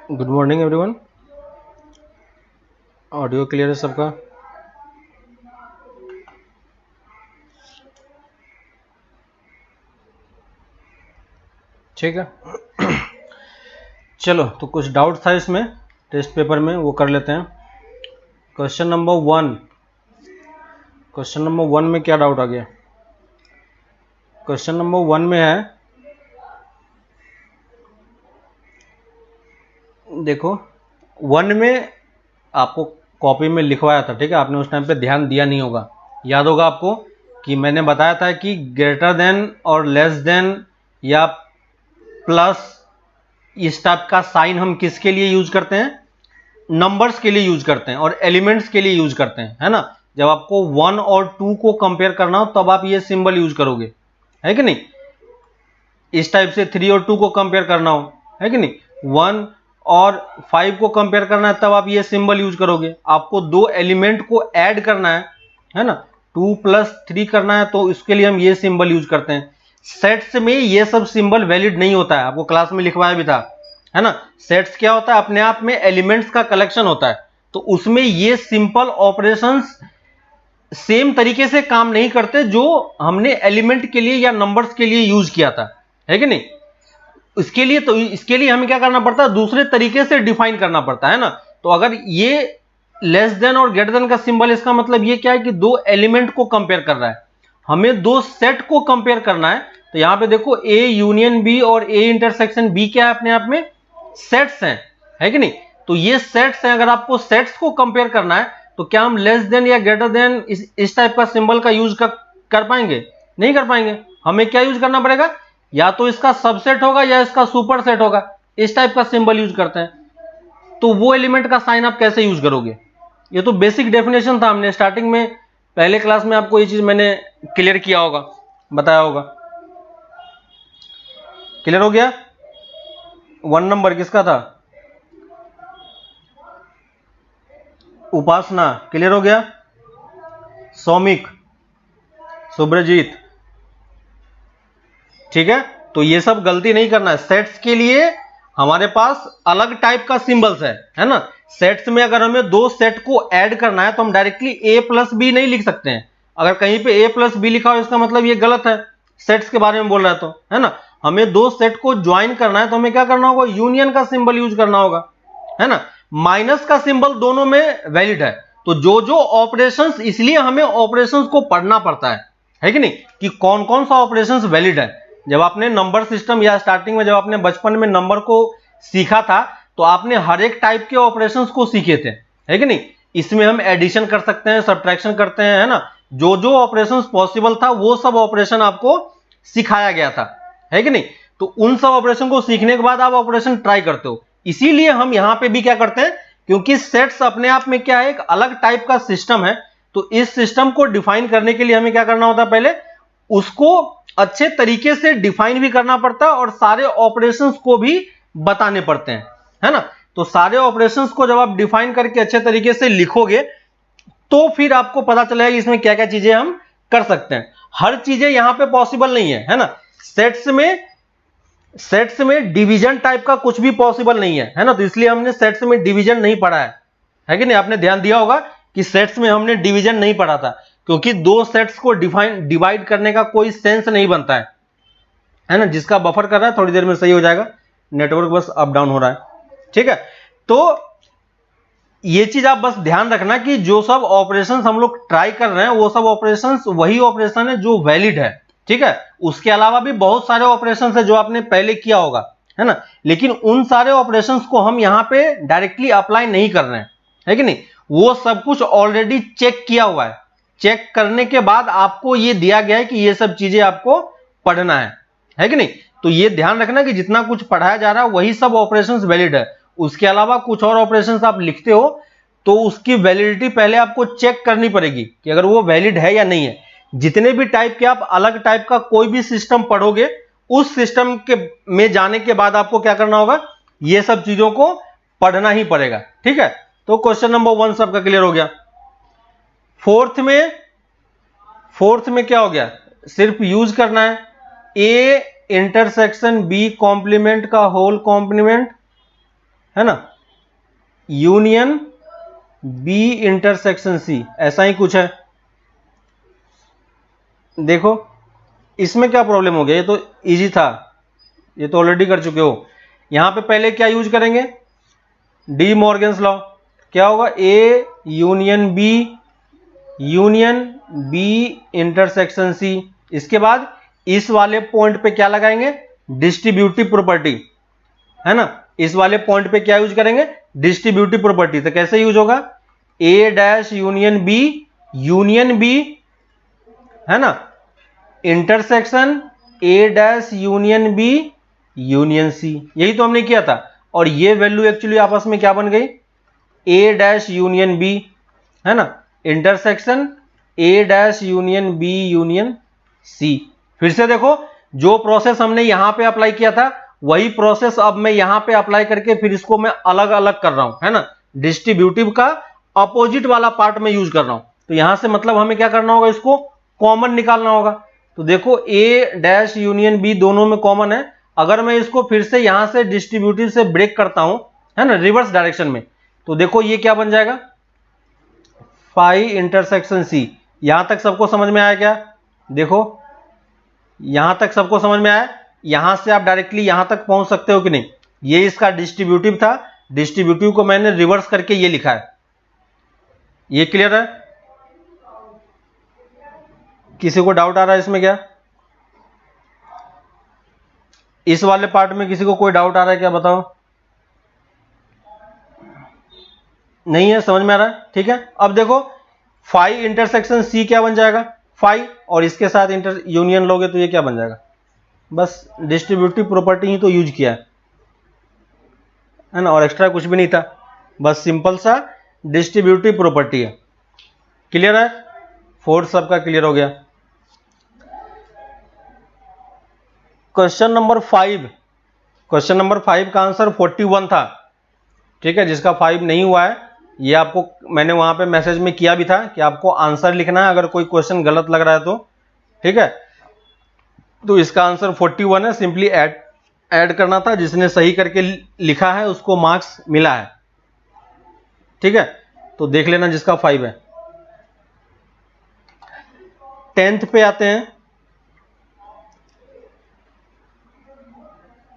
Good morning everyone. Audio clear है सबका? ठीक है। चलो, तो कुछ डाउट था इसमें टेस्ट पेपर में, वो कर लेते हैं। क्वेश्चन नंबर वन में क्या डाउट आ गया? क्वेश्चन नंबर वन में है, देखो वन में आपको कॉपी में लिखवाया था, ठीक है, आपने उस टाइम पे ध्यान दिया नहीं होगा। याद होगा आपको कि मैंने बताया था कि ग्रेटर देन और लेस देन या प्लस इस टाइप का साइन हम किसके लिए यूज करते हैं? नंबर्स के लिए यूज करते हैं और एलिमेंट्स के लिए यूज करते हैं, है ना। जब आपको 1 और 2 को कंपेयर करना हो तब आप ये सिंबल यूज करोगे, है कि नहीं। इस टाइप से 3 और 2 को कंपेयर करना हो, है कि नहीं। 1 और 5 को कंपेयर करना है तब आप ये सिंबल यूज करोगे। आपको दो एलिमेंट को ऐड करना है ना, 2 + 3 करना है तो इसके लिए हम ये सिंबल यूज करते हैं। सेट्स में ये सब सिंबल वैलिड नहीं होता है, आपको क्लास में लिखवाया भी था, है ना। सेट्स क्या होता है? अपने आप में एलिमेंट्स का कलेक्शन होता है, तो उसमें ये सिंपल ऑपरेशंस सेम तरीके से काम नहीं करते जो हमने एलिमेंट के लिए या नंबर्स के लिए यूज किया था, है कि नहीं। इसके लिए हमें क्या करना पड़ता है? दूसरे तरीके से डिफाइन करना पड़ता है ना। तो अगर ये लेस देन और ग्रेटर देन का सिंबल, इसका मतलब ये क्या है कि दो एलिमेंट को कंपेयर कर रहा है, हमें दो सेट को कंपेयर करना है। तो यहां पे देखो ए यूनियन बी और ए इंटरसेक्शन बी क्या है? अपने आप में सेट्स हैं, है कि नहीं। तो ये सेट्स हैं, अगर आपको सेट्स को कंपेयर करना है तो क्या हम लेस देन या ग्रेटर देन इस टाइप का सिंबल का यूज कर पाएंगे? नहीं कर पाएंगे। हमें क्या यूज करना पड़ेगा? या तो इसका सबसेट होगा या इसका सुपर सेट होगा, इस टाइप का सिंबल यूज करते हैं। तो वो एलिमेंट का साइन आप कैसे यूज करोगे? ये तो बेसिक डेफिनेशन था, हमने स्टार्टिंग में पहले क्लास में आपको ये चीज मैंने क्लियर किया होगा, बताया होगा। क्लियर हो गया? 1 नंबर किसका था? उपासना। क्लियर हो गया? सौमिक, सुब्रजीत, ठीक है। तो ये सब गलती नहीं करना है। सेट्स के लिए हमारे पास अलग टाइप का सिंबल्स है ना। सेट्स में अगर हमें दो सेट को ऐड करना है तो हम डायरेक्टली a + b नहीं लिख सकते हैं। अगर कहीं पे a + b लिखा हो इसका मतलब ये गलत है, सेट्स के बारे में बोल रहा है तो, है ना। हमें दो सेट को ज्वाइन करना है तो हमें क्या करना होगा? यूनियन का सिंबल यूज करना होगा, है ना। माइनस का सिंबल दोनों में वैलिड है। तो जो जो ऑपरेशंस, इसलिए हमें ऑपरेशंस को पढ़ना पड़ता है कि नहीं, कि कौन कौन सा ऑपरेशंस वैलिड है। जब आपने नंबर सिस्टम या स्टार्टिंग में जब आपने बचपन में नंबर को सीखा था तो आपने हर एक टाइप के ऑपरेशंस को सीखे थे, है कि नहीं। इसमें हम एडिशन कर सकते हैं, सब्ट्रैक्शन करते हैं, है ना। जो जो ऑपरेशंस पॉसिबल था वो सब ऑपरेशन आपको सिखाया गया था, है कि नहीं। तो उन सब ऑपरेशन को सीखने के बाद आप ऑपरेशन ट्राई करते हो। इसीलिए हम यहां पे भी क्या करते हैं, क्योंकि सेट्स अपने आप में क्या है? एक अलग टाइप का सिस्टम है। तो इस सिस्टम को डिफाइन करने के लिए हमें क्या करना होता है? पहले उसको अच्छे तरीके से डिफाइन भी करना पड़ता है और सारे ऑपरेशंस को भी बताने पड़ते हैं, है ना। तो सारे ऑपरेशंस को जब आप डिफाइन करके अच्छे तरीके से लिखोगे तो फिर आपको पता चलेगा कि इसमें क्या क्या चीजें हम कर सकते हैं। हर चीजें यहां पे पॉसिबल नहीं है ना। सेट्स में डिवीजन टाइप का कुछ भी पॉसिबल नहीं है ना। तो इसलिए हमने सेट्स में डिवीजन नहीं पढ़ा है कि नहीं। आपने ध्यान दिया होगा कि सेट्स में हमने डिवीजन नहीं पढ़ा था, क्योंकि दो सेट्स को डिवाइड करने का कोई सेंस नहीं बनता है ना। जिसका बफर कर रहा है थोड़ी देर में सही हो जाएगा, नेटवर्क बस अप डाउन हो रहा है, ठीक है। तो ये चीज आप बस ध्यान रखना कि जो सब ऑपरेशंस हम लोग ट्राई कर रहे हैं वो सब ऑपरेशंस वही ऑपरेशन है जो वैलिड है, ठीक है। उसके अलावा भी बहुत सारे ऑपरेशंस है जो आपने पहले किया होगा, है ना। लेकिन उन सारे ऑपरेशंस को हम यहां पे डायरेक्टली अप्लाई नहीं कर रहे हैं, है कि नहीं। वो सब कुछ ऑलरेडी चेक किया हुआ है। चेक करने के बाद आपको ये दिया गया है कि ये सब चीजें आपको पढ़ना है कि नहीं। तो ये ध्यान रखना कि जितना कुछ पढ़ाया जा रहा है वही सब ऑपरेशंस वैलिड है। उसके अलावा कुछ और ऑपरेशंस आप लिखते हो तो उसकी वैलिडिटी पहले आपको चेक करनी पड़ेगी कि अगर वो वैलिड है या नहीं है। जितने भी टाइप के आप अलग टाइप का कोई भी सिस्टम पढ़ोगे उस सिस्टम के में जाने के बाद आपको क्या करना होगा? ये सब चीजों को पढ़ना ही पड़ेगा, ठीक है। तो क्वेश्चन नंबर 1 सबका क्लियर हो गया। फोर्थ में क्या हो गया? सिर्फ यूज करना है ए इंटरसेक्शन बी कॉम्प्लीमेंट का होल कॉम्प्लीमेंट है ना, यूनियन बी इंटरसेक्शन सी, ऐसा ही कुछ है। देखो इसमें क्या प्रॉब्लम हो गया, ये तो इजी था, ये तो ऑलरेडी कर चुके हो। यहां पे पहले क्या यूज करेंगे, डी मॉर्गन्स लॉ। क्या होगा, A union B intersection C. इसके बाद इस वाले पॉइंट पे क्या लगाएंगे, डिस्ट्रीब्यूटिव प्रॉपर्टी, है ना। इस वाले पॉइंट पे क्या यूज करेंगे, डिस्ट्रीब्यूटिव प्रॉपर्टी। तो कैसे यूज होगा, ए डैश यूनियन बी, है ना, intersection A dash union B union C. यही तो हमने किया था। और ये वैल्यू एक्चुअली आपस में क्या बन गई, ए डैश यूनियन बी, है ना, intersection A dash union B union C. फिर से देखो, जो प्रोसेस हमने यहां पे अप्लाई किया था वही प्रोसेस अब मैं यहां पे अप्लाई करके फिर इसको मैं अलग अलग कर रहा हूं, है ना। डिस्ट्रीब्यूटिव का अपोजिट वाला पार्ट में यूज कर रहा हूं। तो यहां से मतलब हमें क्या करना होगा, इसको कॉमन निकालना होगा। तो देखो ए डैश यूनियन बी दोनों में कॉमन है। अगर मैं इसको फिर से यहां से डिस्ट्रीब्यूटिव से ब्रेक करता हूं, है ना, रिवर्स डायरेक्शन में, तो देखो ये क्या बन जाएगा, फाई इंटरसेक्शन सी। यहां तक सबको समझ में आया क्या, देखो यहां तक सबको समझ में आया। यहां से आप डायरेक्टली यहां तक पहुंच सकते हो कि नहीं। ये इसका डिस्ट्रीब्यूटिव था, डिस्ट्रीब्यूटिव को मैंने रिवर्स करके ये लिखा है। ये क्लियर है, किसी को डाउट आ रहा है इसमें क्या, इस वाले पार्ट में किसी को कोई डाउट आ रहा है क्या, बताओ। नहीं है, समझ में आ रहा है, ठीक है। अब देखो फाई इंटरसेक्शन सी क्या बन जाएगा, फाई, और इसके साथ इंटर यूनियन लोगे तो ये क्या बन जाएगा, बस डिस्ट्रीब्यूटिव प्रॉपर्टी ही तो यूज किया है ना, और एक्स्ट्रा कुछ भी नहीं था, बस सिंपल सा डिस्ट्रीब्यूटिव प्रॉपर्टी है। क्लियर है, फोर्थ सबका क्लियर हो गया। क्वेश्चन नंबर 5, क्वेश्चन नंबर 5 का आंसर 41 था, ठीक है। जिसका 5 नहीं हुआ है, ये आपको मैंने वहां पे मैसेज में किया भी था कि आपको आंसर लिखना है अगर कोई क्वेश्चन गलत लग रहा है तो, ठीक है। तो इसका आंसर 41 है, सिंपली ऐड करना था। जिसने सही करके लिखा है उसको मार्क्स मिला है, ठीक है। तो देख लेना जिसका 5 है। 10th पे आते हैं।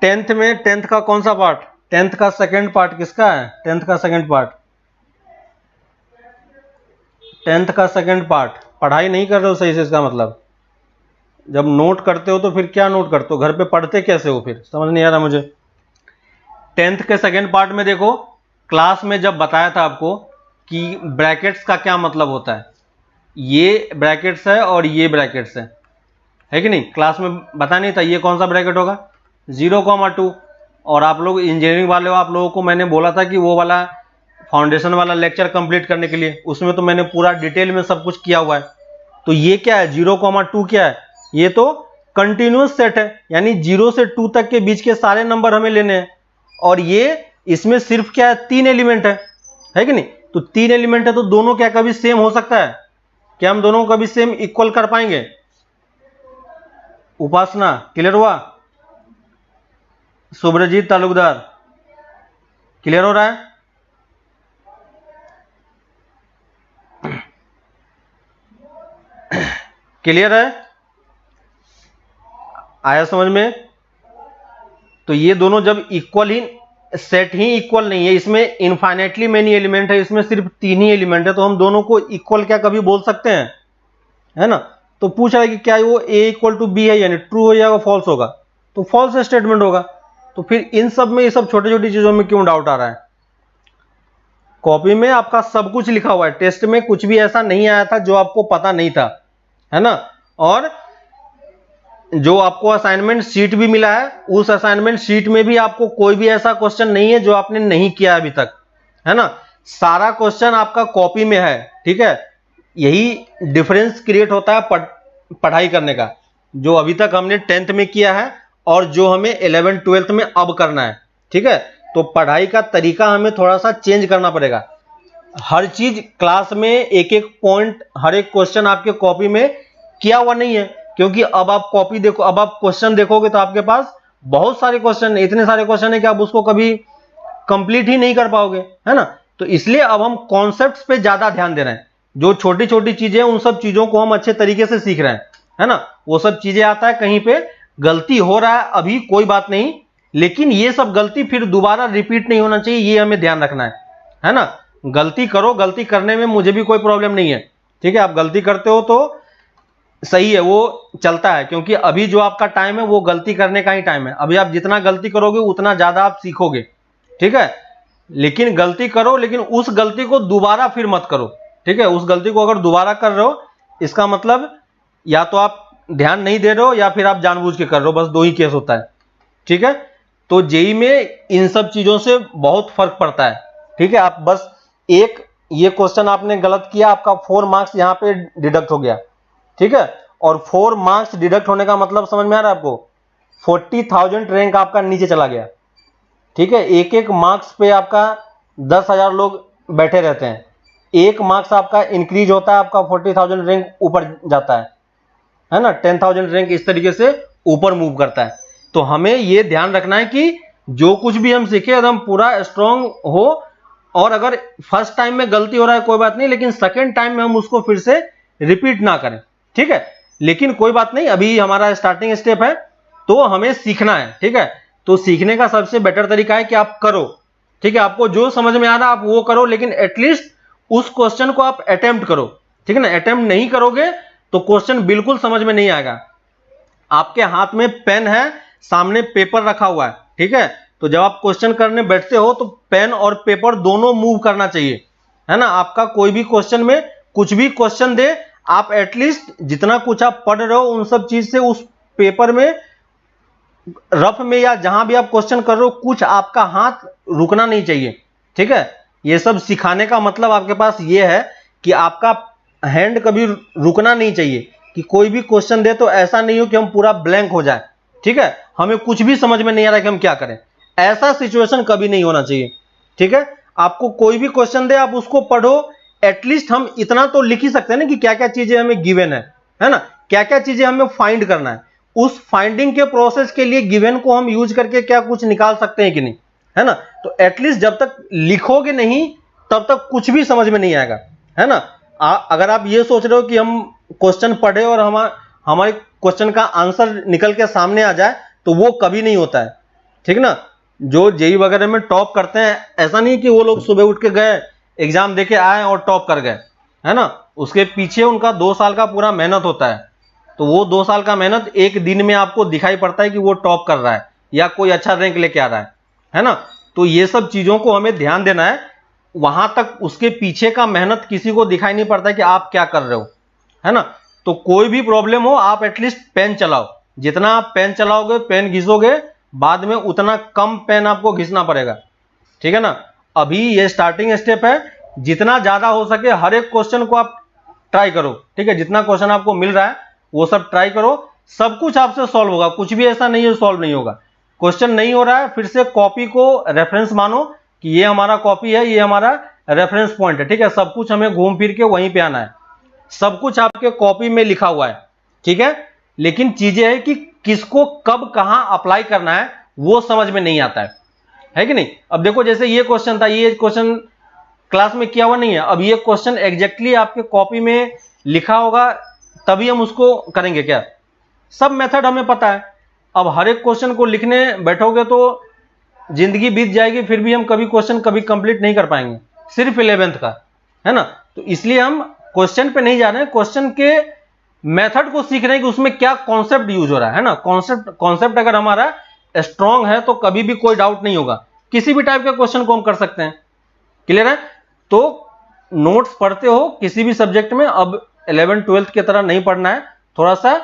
10th में 10th का कौन सा पार्ट, 10th का सेकंड पार्ट किसका है, 10th का सेकंड पार्ट, 10th का सेकंड पार्ट। पढ़ाई नहीं कर रहे हो सही से, इसका मतलब जब नोट करते हो तो फिर क्या नोट करते हो, घर पे पढ़ते कैसे हो, फिर समझ नहीं आ रहा मुझे। 10th के सेकंड पार्ट में देखो, क्लास में जब बताया था आपको कि ब्रैकेट्स का क्या मतलब होता है, ये ब्रैकेट्स है और ये ब्रैकेट्स है कि नहीं, क्लास में बता नहीं था ये कौन सा ब्रैकेट होगा, 0,2। और आप लोग इंजीनियरिंग वाले हो, आप लोगों को मैंने बोला था कि वो वाला फाउंडेशन वाला लेक्चर कंप्लीट करने के लिए, उसमें तो मैंने पूरा डिटेल में सब कुछ किया हुआ है। तो ये क्या है, 0,2 क्या है, ये तो कंटिन्यूअस सेट है, यानी 0 से 2 तक के बीच के सारे नंबर हमें लेने हैं। और ये इसमें सिर्फ क्या है, 3 एलिमेंट है कि नहीं। तो 3 एलिमेंट है तो दोनों क्या कभी सेम हो सकता है, क्या हम दोनों को कभी सेम इक्वल कर पाएंगे। उपासना क्लियर हुआ, सुब्रजीत तालुकदार क्लियर हो रहा है। क्लियर है, आया समझ में। तो ये दोनों जब इक्वल ही, सेट ही इक्वल नहीं है, इसमें इनफाइनेटली मेनी एलिमेंट है, इसमें सिर्फ 3 ही एलिमेंट है, तो हम दोनों को इक्वल क्या कभी बोल सकते हैं, है ना। तो पूछ रहा है कि क्या वो a इक्वल टू बी है, यानी ट्रू हो जाएगा फॉल्स होगा, तो फॉल्स स्टेटमेंट होगा। तो फिर इन सब में, ये सब छोटी छोटी चीजों में क्यों डाउट आ रहा है। कॉपी में आपका सब कुछ लिखा हुआ है, टेस्ट में कुछ भी ऐसा नहीं आया था जो आपको पता नहीं था, है ना। और जो आपको असाइनमेंट शीट भी मिला है, उस असाइनमेंट शीट में भी आपको कोई भी ऐसा क्वेश्चन नहीं है जो आपने नहीं किया अभी तक, है ना। सारा क्वेश्चन आपका कॉपी में है, ठीक है। यही डिफरेंस क्रिएट होता है पढ़ाई करने का, जो अभी तक हमने 10th में किया है और जो हमें 11th 12th में अब करना है, ठीक है। तो पढ़ाई का तरीका हमें थोड़ा सा चेंज करना पड़ेगा। हर चीज क्लास में एक एक पॉइंट, हर एक क्वेश्चन आपके कॉपी में किया हुआ नहीं है, क्योंकि अब आप कॉपी देखो, अब आप क्वेश्चन देखोगे तो आपके पास बहुत सारे क्वेश्चन है, इतने सारे क्वेश्चन है कि आप उसको कभी कंप्लीट ही नहीं कर पाओगे, है ना। तो इसलिए अब हम कॉन्सेप्ट्स पे ज्यादा ध्यान दे रहे हैं। जो छोटी छोटी चीजें उन सब चीजों को हम अच्छे तरीके से सीख रहे हैं, है ना। वो सब चीजें आता है, कहीं पे गलती हो रहा है अभी कोई बात नहीं, लेकिन ये सब गलती फिर दोबारा रिपीट नहीं होना चाहिए, ये हमें ध्यान रखना है ना। गलती करो, गलती करने में मुझे भी कोई प्रॉब्लम नहीं है, ठीक है। आप गलती करते हो तो सही है, वो चलता है, क्योंकि अभी जो आपका टाइम है वो गलती करने का ही टाइम है। अभी आप जितना गलती करोगे उतना ज्यादा आप सीखोगे, ठीक है। लेकिन गलती करो, लेकिन उस गलती को दोबारा फिर मत करो, ठीक है। उस गलती को अगर दोबारा कर रहे हो, इसका मतलब या तो आप ध्यान नहीं दे रहे हो या फिर आप जानबूझ के कर रहे हो, बस दो ही केस होता है, ठीक है। तो जेई में इन सब चीजों से बहुत फर्क पड़ता है, ठीक है। आप बस एक ये क्वेश्चन आपने गलत किया, आपका 4 मार्क्स यहां पे डिडक्ट हो गया, ठीक है। और 4 मार्क्स डिडक्ट होने का मतलब समझ में आ रहा है आपको, 40,000 रैंक आपका नीचे चला गया, ठीक है। एक एक मार्क्स पे आपका 10,000 लोग बैठे रहते हैं, एक मार्क्स आपका इंक्रीज होता है, आपका 40,000 रैंक ऊपर जाता है ना। 10,000 रैंक इस तरीके से ऊपर मूव करता है। तो हमें यह ध्यान रखना है कि जो कुछ भी हम सीखे एकदम पूरा स्ट्रांग हो, और अगर फर्स्ट टाइम में गलती हो रहा है कोई बात नहीं, लेकिन सेकेंड टाइम में हम उसको फिर से रिपीट ना करें, ठीक है। लेकिन कोई बात नहीं, अभी हमारा स्टार्टिंग स्टेप है तो हमें सीखना है, ठीक है। तो सीखने का सबसे बेटर तरीका है कि आप करो, ठीक है। आपको जो समझ में आ रहा है आप वो करो, लेकिन एटलीस्ट उस क्वेश्चन को आप अटेम्प्ट करो, ठीक है ना। अटेम्प्ट नहीं करोगे तो क्वेश्चन बिल्कुल समझ में नहीं आएगा। आपके हाथ में पेन है, सामने पेपर रखा हुआ है, ठीक है। तो जब आप क्वेश्चन करने बैठते हो तो पेन और पेपर दोनों मूव करना चाहिए, है ना। आपका कोई भी क्वेश्चन में कुछ भी क्वेश्चन दे, आप एटलीस्ट जितना कुछ आप पढ़ रहे हो उन सब चीज से उस पेपर में रफ में या जहां भी आप क्वेश्चन कर रहे हो कुछ आपका हाथ रुकना नहीं चाहिए, ठीक है। ये सब सिखाने का मतलब आपके पास ये है कि आपका हैंड कभी रुकना नहीं चाहिए, कि कोई भी क्वेश्चन दे तो ऐसा नहीं हो कि हम पूरा ब्लैंक हो जाए, ठीक है। हमें कुछ भी समझ में नहीं आ रहा कि हम क्या करें, ऐसा सिचुएशन कभी नहीं होना चाहिए, ठीक है। आपको कोई भी क्वेश्चन दे आप उसको पढ़ो, एटलीस्ट हम इतना तो लिख ही सकते हैं ना कि क्या क्या चीजें हमें गिवन है ना, क्या क्या चीजें हमें फाइंड करना है। उस फाइंडिंग के प्रोसेस के लिए गिवन को हम यूज करके क्या कुछ निकाल सकते हैं कि नहीं, है ना। तो एटलीस्ट जब तक लिखोगे नहीं तब तक कुछ भी समझ में नहीं आएगा, है ना। अगर आप ये सोच रहे हो कि हम क्वेश्चन पढ़े और हमारे क्वेश्चन का आंसर निकल के सामने आ जाए, तो वो कभी नहीं होता है, ठीक ना। जो जेई वगैरह में टॉप करते हैं, ऐसा नहीं कि वो लोग सुबह उठ के गए एग्जाम देके आए और टॉप कर गए, है ना। उसके पीछे उनका 2 साल का पूरा मेहनत होता है। तो वो 2 साल का मेहनत एक दिन में आपको दिखाई पड़ता है कि वो टॉप कर रहा है या कोई अच्छा रैंक लेके आ रहा है ना। तो ये सब चीजों को हमें ध्यान देना है, वहां तक उसके पीछे का मेहनत किसी को दिखाई नहीं पड़ता है कि आप क्या कर रहे हो, है ना। तो कोई भी प्रॉब्लम हो आप एटलीस्ट पेन चलाओ, जितना आप पेन चलाओगे, पेन घिसोगे, बाद में उतना कम पेन आपको घिसना पड़ेगा, ठीक है ना। अभी ये स्टार्टिंग स्टेप है, जितना ज्यादा हो सके हर एक क्वेश्चन को आप ट्राई करो, ठीक है। जितना क्वेश्चन आपको मिल रहा है वो सब ट्राई करो, सब कुछ आपसे सॉल्व होगा, कुछ भी ऐसा नहीं है सॉल्व नहीं होगा। क्वेश्चन नहीं हो रहा है, फिर से कॉपी को रेफरेंस मानो कि ये हमारा कॉपी है, ये हमारा रेफरेंस पॉइंट है, ठीक है। सब कुछ हमें घूम फिर के वहीं पे आना है, सब कुछ आपके कॉपी में लिखा हुआ है, ठीक है। लेकिन चीजें है कि किसको कब कहां अप्लाई करना है वो समझ में नहीं आता है कि नहीं। अब देखो जैसे ये क्वेश्चन था, ये क्वेश्चन क्लास में किया हुआ नहीं है, अब ये क्वेश्चन एग्जैक्टली आपके कॉपी में लिखा होगा तभी हम उसको करेंगे क्या, सब मेथड हमें पता है। अब हर एक क्वेश्चन को लिखने बैठोगे तो जिंदगी बीत जाएगी, फिर भी हम कभी क्वेश्चन कभी कंप्लीट नहीं कर पाएंगे, सिर्फ 11th का, है ना। तो इसलिए हम क्वेश्चन पे नहीं जा रहे हैं, क्वेश्चन के मेथड को सीख रहे हैं कि उसमें क्या कॉन्सेप्ट यूज हो रहा है ना। कॉन्सेप्ट अगर हमारा स्ट्रांग है तो कभी भी कोई डाउट नहीं होगा, किसी भी टाइप के क्वेश्चन को हम कर सकते हैं, क्लियर है। तो नोट्स पढ़ते हो किसी भी सब्जेक्ट में, अब 11th 12th की तरह नहीं पढ़ना है, थोड़ा सा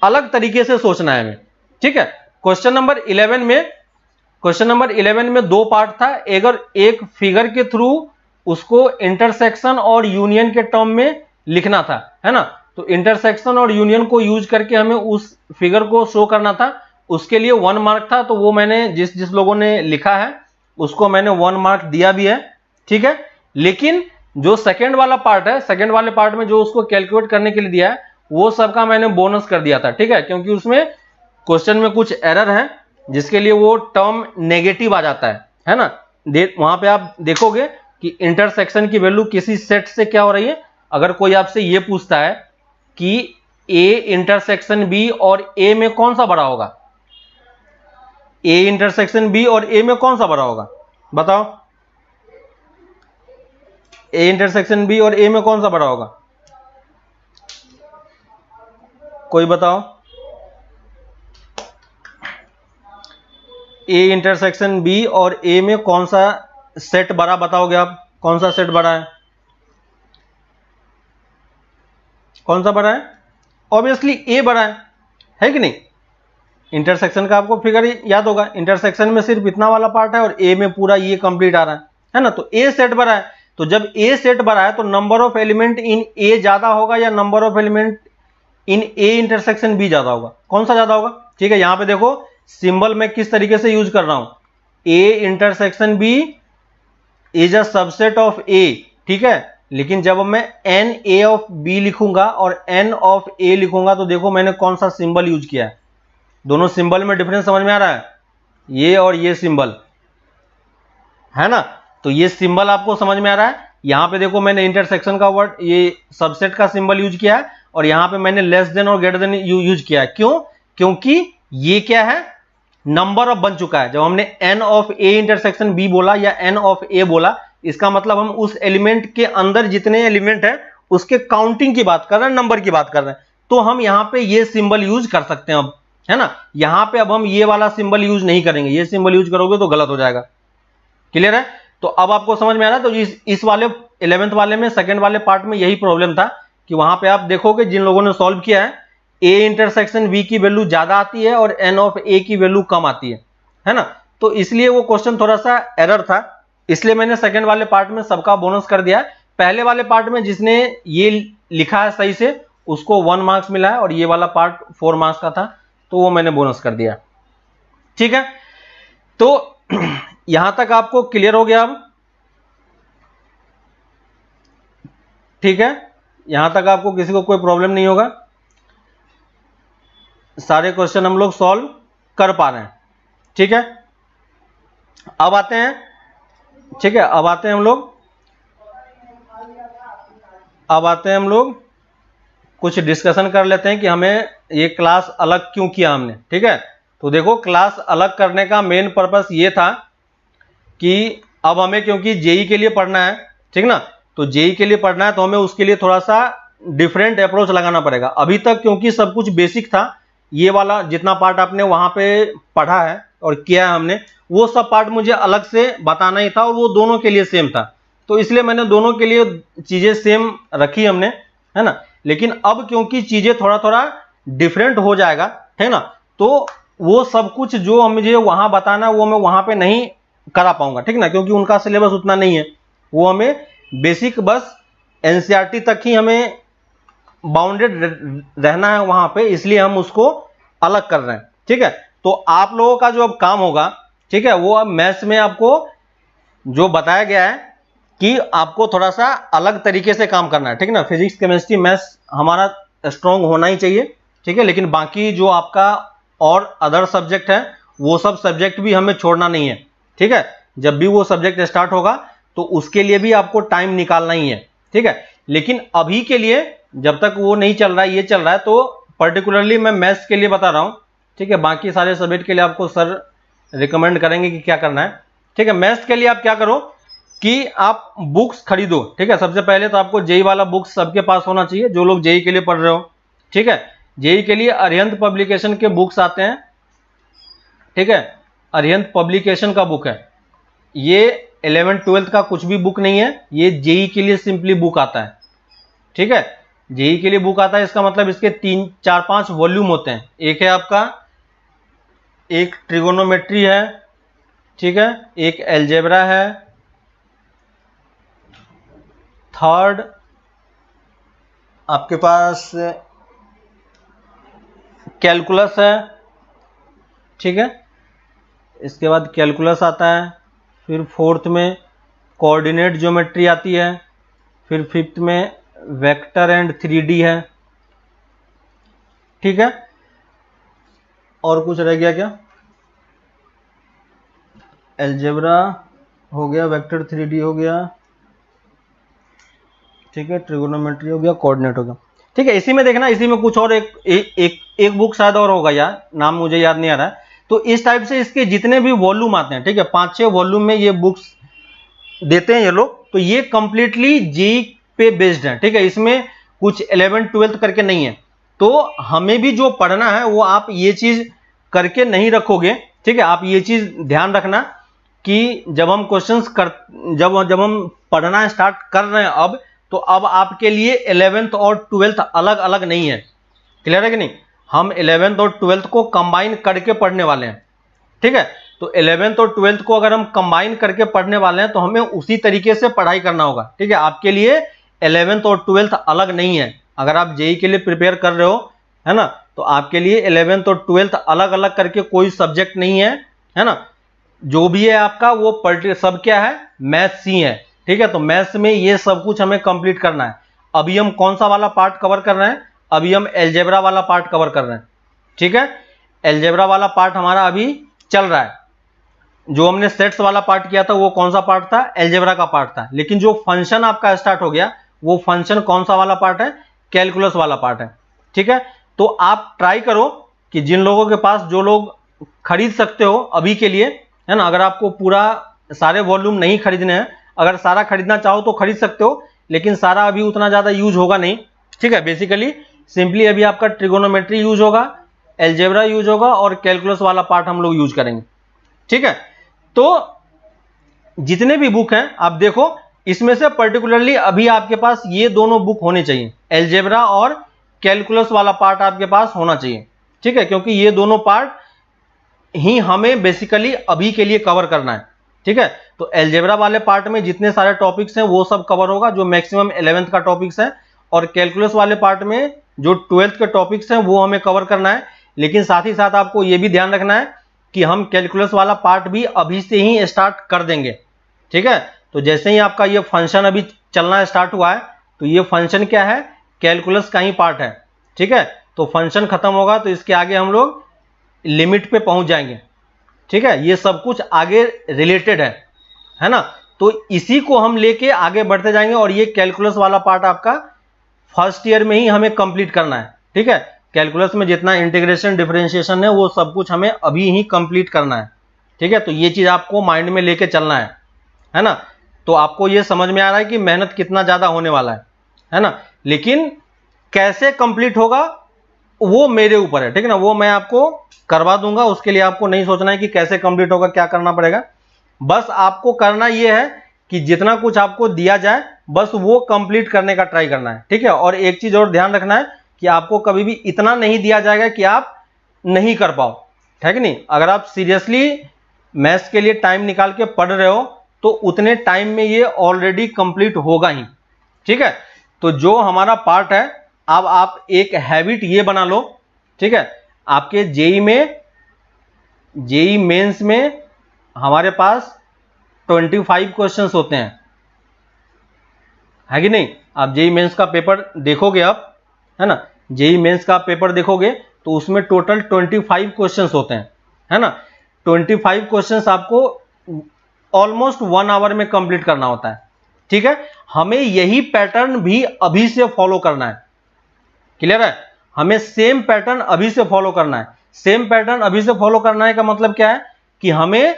अलग तरीके से सोचना है हमें, ठीक है। क्वेश्चन नंबर 11 में 2 पार्ट था, अगर एक फिगर के थ्रू उसको इंटरसेक्शन और यूनियन के टर्म में लिखना था, है ना। तो इंटरसेक्शन और यूनियन को यूज करके हमें उस फिगर को शो करना था, उसके लिए 1 मार्क था। तो वो मैंने जिस लोगों ने लिखा है उसको मैंने 1 मार्क दिया भी है, ठीक है। लेकिन जो सेकंड वाला पार्ट है, सेकंड वाले पार्ट में जो उसको कैलकुलेट करने के लिए दिया है वो सबका मैंने बोनस कर दिया था, ठीक है। क्योंकि उसमें क्वेश्चन में कुछ एरर है जिसके लिए वो टर्म नेगेटिव आ जाता है ना। वहां पे आप देखोगे कि इंटरसेक्शन की वैल्यू किसी सेट से क्या हो रही है। अगर कोई आपसे ये पूछता है कि ए इंटरसेक्शन बी और ए में कौन सा बड़ा होगा, ए इंटरसेक्शन बी और ए में कौन सा बड़ा होगा, बताओ। ए इंटरसेक्शन बी और ए में कौन सा बड़ा होगा, कोई बताओ। ए इंटरसेक्शन बी और ए में कौन सा सेट बड़ा, बताओगे आप, कौन सा सेट बड़ा है, कौन सा बड़ा है? ऑब्वियसली ए बड़ा है कि नहीं। इंटरसेक्शन का आपको फिगर याद होगा, इंटरसेक्शन में सिर्फ इतना वाला पार्ट है और ए में पूरा ये कंप्लीट आ रहा है ना। तो ए सेट बड़ा है, तो जब ए सेट बड़ा है तो number of element in A ज्यादा होगा या number of element in A intersection B ज्यादा होगा, कौन सा ज्यादा होगा? ठीक है, यहां पे देखो सिंबल मैं किस तरीके से यूज कर रहा हूं, A intersection B is a subset of A, ठीक है। लेकिन जब मैं एन ए ऑफ बी लिखूंगा और एन ऑफ ए लिखूंगा तो देखो मैंने कौन सा सिंबल यूज किया है। दोनों सिंबल में डिफरेंस समझ में आ रहा है, ये और ये सिंबल है ना। तो ये सिंबल आपको समझ में आ रहा है। यहां पे देखो मैंने इंटरसेक्शन का वर्ड, ये सबसेट का सिंबल यूज किया है और यहां पे मैंने लेस देन और ग्रेटर देन यूज किया है। क्यों? क्योंकि ये क्या है, नंबर ऑफ बन चुका है। जब हमने n of A intersection B बोला या एन ऑफ ए बोला, इसका मतलब हम उस एलिमेंट के अंदर जितने एलिमेंट है उसके काउंटिंग की बात कर रहे हैं, नंबर की बात कर रहे हैं। तो हम यहां पे ये सिंबल यूज कर सकते हैं अब, है ना। यहां पे अब हम ये वाला सिंबल यूज नहीं करेंगे, ये सिंबल यूज करोगे तो गलत हो जाएगा। क्लियर है? तो अब आपको समझ में आ रहा है। तो इस वाले 11th वाले में, सेकंड वाले पार्ट में यही प्रॉब्लम था कि वहां पे आप देखोगे जिन लोगों ने सॉल्व किया है, ए इंटरसेक्शन बी की वैल्यू ज्यादा आती है और एन ऑफ ए की वैल्यू कम आती है ना। तो इसलिए वो क्वेश्चन थोड़ा सा एरर था, इसलिए मैंने सेकंड वाले पार्ट में सबका बोनस कर दिया। पहले वाले पार्ट में जिसने ये लिखा है सही से उसको 1 मार्क्स मिला है और ये वाला पार्ट 4 मार्क्स का था, तो वो मैंने बोनस कर दिया। ठीक है, तो यहां तक आपको क्लियर हो गया अब? ठीक है, यहां तक आपको किसी को कोई प्रॉब्लम नहीं होगा, सारे क्वेश्चन हम लोग सॉल्व कर पा रहे हैं। ठीक है, अब आते हैं, ठीक है, अब आते हैं हम लोग कुछ डिस्कशन कर लेते हैं कि हमें ये क्लास अलग क्यों किया हमने। ठीक है, तो देखो क्लास अलग करने का मेन पर्पस ये था कि अब हमें, क्योंकि जेई के लिए पढ़ना है, ठीक ना, तो जेई के लिए पढ़ना है तो हमें उसके लिए थोड़ा सा डिफरेंट अप्रोच लगाना पड़ेगा। अभी तक क्योंकि सब कुछ बेसिक था, ये वाला जितना पार्ट आपने वहां पे पढ़ा है और किया है हमने, वो सब पार्ट मुझे अलग से बताना ही था और वो दोनों के लिए सेम था, तो इसलिए मैंने दोनों के लिए चीजें सेम रखी हमने, है ना। लेकिन अब क्योंकि चीजें थोड़ा थोड़ा डिफरेंट हो जाएगा, है ना, तो वो सब कुछ जो मुझे वहां बताना वो मैं वहां पे नहीं करा पाऊंगा, ठीक ना, क्योंकि उनका सिलेबस उतना नहीं है। वो हमें बेसिक बस एनसीईआरटी तक ही हमें बाउंडेड रहना है वहां पे, इसलिए हम उसको अलग कर रहे हैं। ठीक है, तो आप लोगों का जो अब काम होगा, ठीक है, वो अब मैथ्स में आपको जो बताया गया है कि आपको थोड़ा सा अलग तरीके से काम करना है, ठीक ना। फिजिक्स केमिस्ट्री मैथ्स हमारा स्ट्रॉन्ग होना ही चाहिए, ठीक है, लेकिन बाकी जो आपका और अदर सब्जेक्ट है वो सब सब्जेक्ट भी हमें छोड़ना नहीं है। ठीक है, जब भी वो सब्जेक्ट स्टार्ट होगा तो उसके लिए भी आपको टाइम निकालना ही है। ठीक है, लेकिन अभी के लिए जब तक वो नहीं चल रहा है, ये चल रहा है, तो पर्टिकुलरली मैं मैथ्स के लिए बता रहा हूं। ठीक है, बाकी सारे सब्जेक्ट के लिए आपको सर रिकमेंड करेंगे कि क्या करना है। ठीक है, मैथ्स के लिए आप क्या करो कि आप बुक्स खरीदो। ठीक है, सबसे पहले तो आपको जेई वाला बुक्स सबके पास होना चाहिए, जो लोग जेई के लिए पढ़ रहे हो। ठीक है, जेई के लिए अरिहंत पब्लिकेशन के बुक्स आते हैं। ठीक है, अरिहंत पब्लिकेशन का बुक है, ये 11th 12th का कुछ भी बुक नहीं है, ये जेई के लिए सिंपली बुक आता है। ठीक है, जेई के लिए बुक आता है, इसका मतलब इसके 3 4 5 वॉल्यूम होते हैं। एक है आपका, एक ट्रिगोनोमेट्री है, ठीक है, एक एलजेब्रा है, थर्ड आपके पास कैलकुलस है। ठीक है, इसके बाद कैलकुलस आता है, फिर फोर्थ में कोऑर्डिनेट ज्योमेट्री आती है, फिर फिफ्थ में वेक्टर एंड 3D है। ठीक है, और कुछ रह गया क्या? अलजेब्रा, हो गया, वेक्टर 3D हो गया, ठीक है, ट्रिगोनोमेट्री हो गया, कोऑर्डिनेट हो गया, ठीक है। इसी में देखना, इसी में कुछ और एक बुक शायद और होगा यार, नाम मुझे याद नहीं आ रहा है। तो इस टाइप से इसके जितने भी वॉल्यूम आते हैं, ठीक है, 5-6 वॉल्यूम में ये बुक्स देते हैं ये लोग। तो ये कंप्लीटली जेईई पे बेस्ड है, ठीक है, इसमें कुछ 11th 12th करके नहीं है। तो हमें भी जो पढ़ना है वो आप ये चीज करके नहीं रखोगे, ठीक है। आप ये चीज ध्यान रखना कि जब हम क्वेश्चंस कर जब हम पढ़ना स्टार्ट कर रहे हैं अब, तो अब आपके लिए 11th और 12th अलग अलग नहीं है। क्लियर है कि नहीं? हम 11th और 12th को कंबाइन करके पढ़ने वाले हैं, ठीक है। तो 11th और 12th को अगर हम कंबाइन करके पढ़ने वाले हैं तो हमें उसी तरीके से पढ़ाई करना होगा, ठीक है। आपके लिए 11th और 12th अलग नहीं है। अगर आप जेईई के लिए प्रिपेयर कर रहे हो, है ना, तो आपके लिए 11th और 12th अलग अलग करके कोई सब्जेक्ट नहीं है ना। जो भी है आपका वो सब क्या है, मैथ्स ही है, ठीक है। तो मैथ्स में ये सब कुछ हमें कंप्लीट करना है। अभी हम कौन सा वाला पार्ट कवर कर रहे हैं? अभी हम एलजेब्रा वाला पार्ट कवर कर रहे हैं, ठीक है। एलजेब्रा वाला पार्ट हमारा अभी चल रहा है। जो हमने सेट्स वाला पार्ट किया था वो कौन सा पार्ट था? एलजेब्रा का पार्ट था। लेकिन जो फंक्शन आपका स्टार्ट हो गया वो फंक्शन कौन सा वाला पार्ट है? कैलकुलस वाला पार्ट है, ठीक है। तो आप ट्राई करो कि जिन लोगों के पास, जो लोग खरीद सकते हो अभी के लिए, है ना, अगर आपको पूरा सारे वॉल्यूम नहीं खरीदने हैं, अगर सारा खरीदना चाहो तो खरीद सकते हो, लेकिन सारा अभी उतना ज्यादा यूज होगा नहीं, ठीक है। बेसिकली सिंपली अभी आपका ट्रिगोनोमेट्री यूज होगा, एलजेब्रा यूज होगा और कैलकुलस वाला पार्ट हम लोग यूज करेंगे, ठीक है। तो जितने भी बुक हैं आप देखो, इसमें से पर्टिकुलरली अभी आपके पास ये दोनों बुक होने चाहिए, एलजेब्रा और कैलकुलस वाला पार्ट आपके पास होना चाहिए, ठीक है, क्योंकि ये दोनों पार्ट ही हमें बेसिकली अभी के लिए कवर करना है, ठीक है। तो एलजेब्रा वाले पार्ट में जितने सारे टॉपिक्स हैं वो सब कवर होगा, जो मैक्सिमम 11th का टॉपिक्स है, और कैलकुलस वाले पार्ट में जो 12th के टॉपिक्स हैं वो हमें कवर करना है। लेकिन साथ ही साथ आपको ये भी ध्यान रखना है कि हम कैलकुलस वाला पार्ट भी अभी से ही स्टार्ट कर देंगे, ठीक है। तो जैसे ही आपका ये फंक्शन अभी चलना स्टार्ट हुआ है, तो ये फंक्शन क्या है? कैलकुलस का ही पार्ट है, ठीक है। तो फंक्शन खत्म होगा तो इसके आगे हम लोग लिमिट पे पहुंच जाएंगे, ठीक है। ये सब कुछ आगे रिलेटेड है ना। तो इसी को हम लेके आगे बढ़ते जाएंगे, और ये कैलकुलस वाला पार्ट आपका फर्स्ट ईयर में ही हमें कंप्लीट करना है, ठीक है। कैलकुलस में जितना इंटीग्रेशन डिफरेंशिएशन है वो सब कुछ हमें अभी ही कंप्लीट करना है, ठीक है। तो ये चीज आपको माइंड में लेके चलना है ना। तो आपको ये समझ में आ रहा है कि मेहनत कितना ज्यादा होने वाला है ना। लेकिन कैसे कंप्लीट होगा वो मेरे ऊपर है, ठीक है ना। वो मैं आपको करवा दूंगा, उसके लिए आपको नहीं सोचना है कि कैसे कंप्लीट होगा, क्या करना पड़ेगा। बस आपको करना ये है कि जितना कुछ आपको दिया जाए बस वो कंप्लीट करने का ट्राई करना है, ठीक है। और एक चीज और ध्यान रखना है कि आपको कभी भी इतना नहीं दिया जाएगा कि आप नहीं कर पाओ, है कि नहीं। अगर आप सीरियसली मैथ्स के लिए टाइम निकाल के पढ़ रहे हो तो उतने टाइम में ये ऑलरेडी कंप्लीट होगा ही, ठीक है। तो जो हमारा पार्ट है, अब आप एक हैबिट ये बना लो, ठीक है। आपके जेईई मेंस में हमारे पास 25 क्वेश्चंस होते हैं, है कि नहीं। आप जेईई मेंस का पेपर देखोगे अब, है ना, जेईई मेंस का पेपर देखोगे तो उसमें टोटल 25 क्वेश्चंस होते हैं, है ना। 25 क्वेश्चंस आपको ऑलमोस्ट 1 आवर में कंप्लीट करना होता है, ठीक है। हमें यही पैटर्न भी अभी से फॉलो करना है, क्लियर है। हमें सेम पैटर्न अभी से फॉलो करना है। सेम पैटर्न अभी से फॉलो करना है का मतलब क्या है कि हमें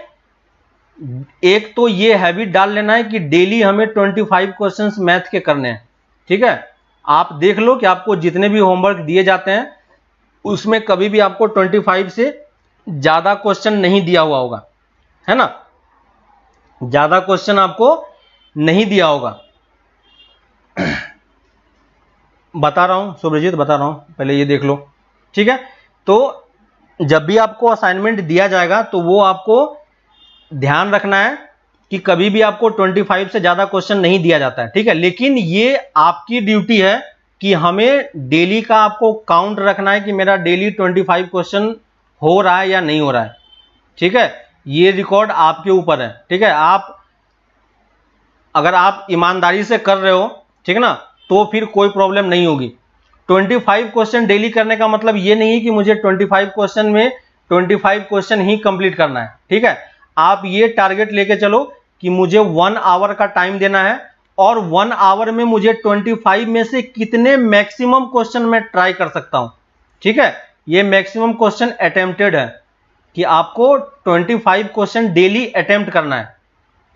एक तो ये हैबिट डाल लेना है कि डेली हमें 25 क्वेश्चंस मैथ के करने हैं, ठीक है। आप देख लो कि आपको जितने भी होमवर्क दिए जाते हैं उसमें कभी भी आपको 25 से ज्यादा क्वेश्चन नहीं दिया हुआ होगा, है ना। ज्यादा क्वेश्चन आपको नहीं दिया होगा। बता रहा हूं सुब्रजीत, बता रहा हूं, पहले ये देख लो, ठीक है। तो जब भी आपको असाइनमेंट दिया जाएगा तो वो आपको ध्यान रखना है कि कभी भी आपको 25 से ज्यादा क्वेश्चन नहीं दिया जाता है, ठीक है। लेकिन ये आपकी ड्यूटी है कि हमें डेली का आपको काउंट रखना है कि मेरा डेली 25 क्वेश्चन हो रहा है या नहीं हो रहा है, ठीक है। ये रिकॉर्ड आपके ऊपर है, ठीक है। अगर आप ईमानदारी से कर रहे हो, ठीक है ना, तो फिर कोई प्रॉब्लम नहीं होगी। 25 क्वेश्चन डेली करने का मतलब ये नहीं है कि मुझे 25 क्वेश्चन में 25 क्वेश्चन ही कंप्लीट करना है, ठीक है। आप ये टारगेट लेके चलो कि मुझे 1 आवर का टाइम देना है और 1 आवर में मुझे 25 में से कितने मैक्सिमम क्वेश्चन मैं ट्राई कर सकता हूं। ठीक है, ये मैक्सिमम क्वेश्चन अटेम्प्टेड है कि आपको 25 क्वेश्चन डेली अटेम्प्ट करना है।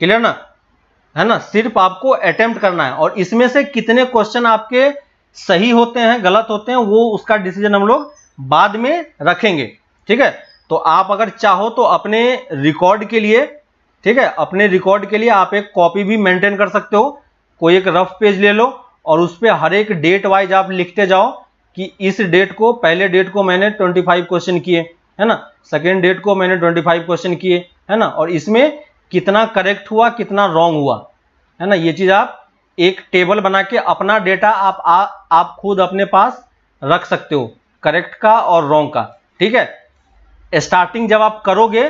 क्लियर ना, है ना, सिर्फ आपको अटेम्प्ट करना है और इसमें से कितने क्वेश्चन आपके सही होते हैं गलत होते हैं वो उसका डिसीजन हम लोग बाद में रखेंगे। ठीक है, तो आप अगर चाहो तो अपने रिकॉर्ड के लिए, ठीक है, अपने रिकॉर्ड के लिए आप एक कॉपी भी मेंटेन कर सकते हो। कोई एक रफ पेज ले लो और उस पर हर एक डेट वाइज आप लिखते जाओ कि इस डेट को, पहले डेट को मैंने 25 क्वेश्चन किए, है ना, सेकेंड डेट को मैंने 25 क्वेश्चन किए, है ना, और इसमें कितना करेक्ट हुआ कितना रॉन्ग हुआ, है ना, ये चीज आप एक टेबल बना के अपना डेटा आप खुद अपने पास रख सकते हो, करेक्ट का और रॉन्ग का। ठीक है, स्टार्टिंग जब आप करोगे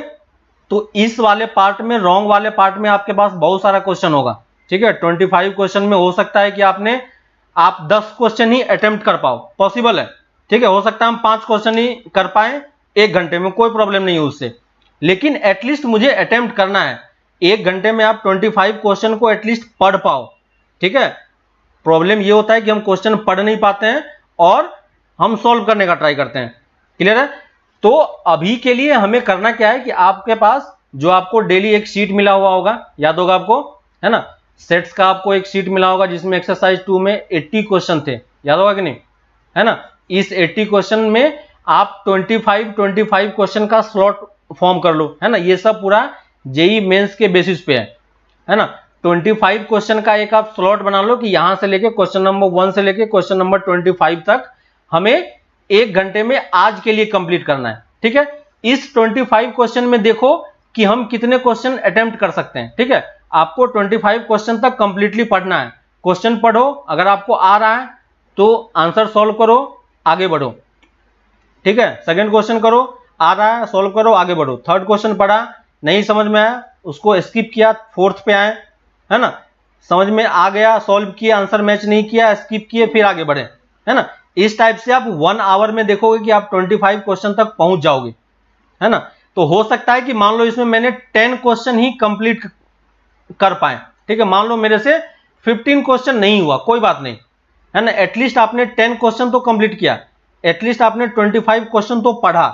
तो इस वाले पार्ट में, रॉन्ग वाले पार्ट में आपके पास बहुत सारा क्वेश्चन होगा। ठीक है, 25 क्वेश्चन में हो सकता है कि आप 10 क्वेश्चन ही अटेम्प्ट कर पाओ, पॉसिबल है। ठीक है, हो सकता है हम 5 क्वेश्चन ही कर पाए 1 घंटे में, कोई प्रॉब्लम नहीं है उससे, लेकिन एटलीस्ट मुझे अटेम्प्ट करना है। 1 घंटे में आप 25 क्वेश्चन को एटलीस्ट पढ़ पाओ। ठीक है, प्रॉब्लम ये होता है कि हम क्वेश्चन पढ़ नहीं पाते हैं और हम सॉल्व करने का ट्राई करते हैं। क्लियर है, तो अभी के लिए हमें करना क्या है कि आपके पास जो आपको डेली एक शीट मिला हुआ होगा, याद होगा आपको, है ना, सेट्स का आपको एक शीट मिला होगा जिसमें एक्सरसाइज 2 में 80 क्वेश्चन थे, याद होगा कि नहीं, है ना। इस 80 क्वेश्चन में आप 25 क्वेश्चन का स्लॉट फॉर्म कर लो, है ना, ये सब पूरा जेई मेंस के बेसिस पे है ना। 25 क्वेश्चन का एक आप स्लॉट बना लो कि यहां से लेके क्वेश्चन नंबर 1 से लेके क्वेश्चन नंबर 25 तक हमें 1 घंटे में आज के लिए कंप्लीट करना है। ठीक है, इस 25 क्वेश्चन में देखो कि हम कितने क्वेश्चन अटेम्प्ट कर सकते हैं। ठीक है, आपको 25 क्वेश्चन तक कंप्लीटली पढ़ना है। क्वेश्चन पढ़ो, अगर आपको आ रहा है तो आंसर सॉल्व करो, आगे बढ़ो। ठीक है, सेकंड क्वेश्चन करो, आ रहा है सॉल्व करो, आगे बढ़ो। थर्ड क्वेश्चन पढ़ा, नहीं समझ में आया, उसको स्किप किया, फोर्थ पे आए, है ना, समझ में आ गया, सॉल्व किया, आंसर मैच नहीं किया, स्किप किए, फिर आगे बढ़े, है ना। इस टाइप से आप 1 आवर में देखोगे कि आप 25 क्वेश्चन तक पहुंच जाओगे, है ना। तो हो सकता है कि मान लो इसमें मैंने 10 क्वेश्चन ही कंप्लीट कर पाए। ठीक है, मान लो मेरे से 15 क्वेश्चन नहीं हुआ, कोई बात नहीं, है ना, एटलीस्ट आपने 10 क्वेश्चन तो कंप्लीट किया, एटलीस्ट आपने 25 क्वेश्चन तो पढ़ा,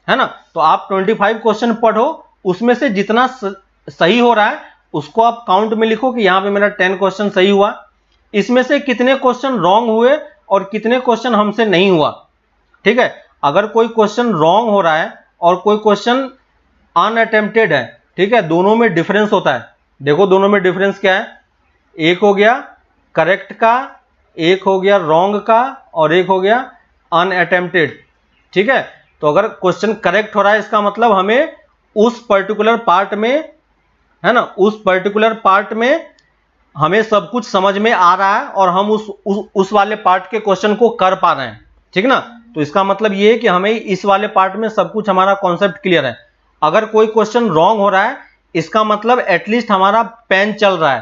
है ना। तो आप 25 क्वेश्चन पढ़ो, उसमें से जितना सही हो रहा है उसको आप काउंट में लिखो कि यहां पे मेरा 10 क्वेश्चन सही हुआ, इसमें से कितने क्वेश्चन रॉन्ग हुए और कितने क्वेश्चन हमसे नहीं हुआ। ठीक है, अगर कोई क्वेश्चन रॉन्ग हो रहा है और कोई क्वेश्चन अनअटेम्प्टेड है, ठीक है, दोनों में डिफरेंस होता है। देखो दोनों में डिफरेंस क्या है, एक हो गया करेक्ट का, एक हो गया रॉन्ग का और एक हो गया अनअटेम्प्टेड। ठीक है, तो अगर क्वेश्चन करेक्ट हो रहा है इसका मतलब हमें उस पर्टिकुलर पार्ट में, है ना, उस पर्टिकुलर पार्ट में हमें सब कुछ समझ में आ रहा है और हम उस वाले पार्ट के क्वेश्चन को कर पा रहे हैं। ठीक ना, तो इसका मतलब ये है कि हमें इस वाले पार्ट में सब कुछ, हमारा कॉन्सेप्ट क्लियर है। अगर कोई क्वेश्चन रॉन्ग हो रहा है इसका मतलब एटलीस्ट हमारा पेन चल रहा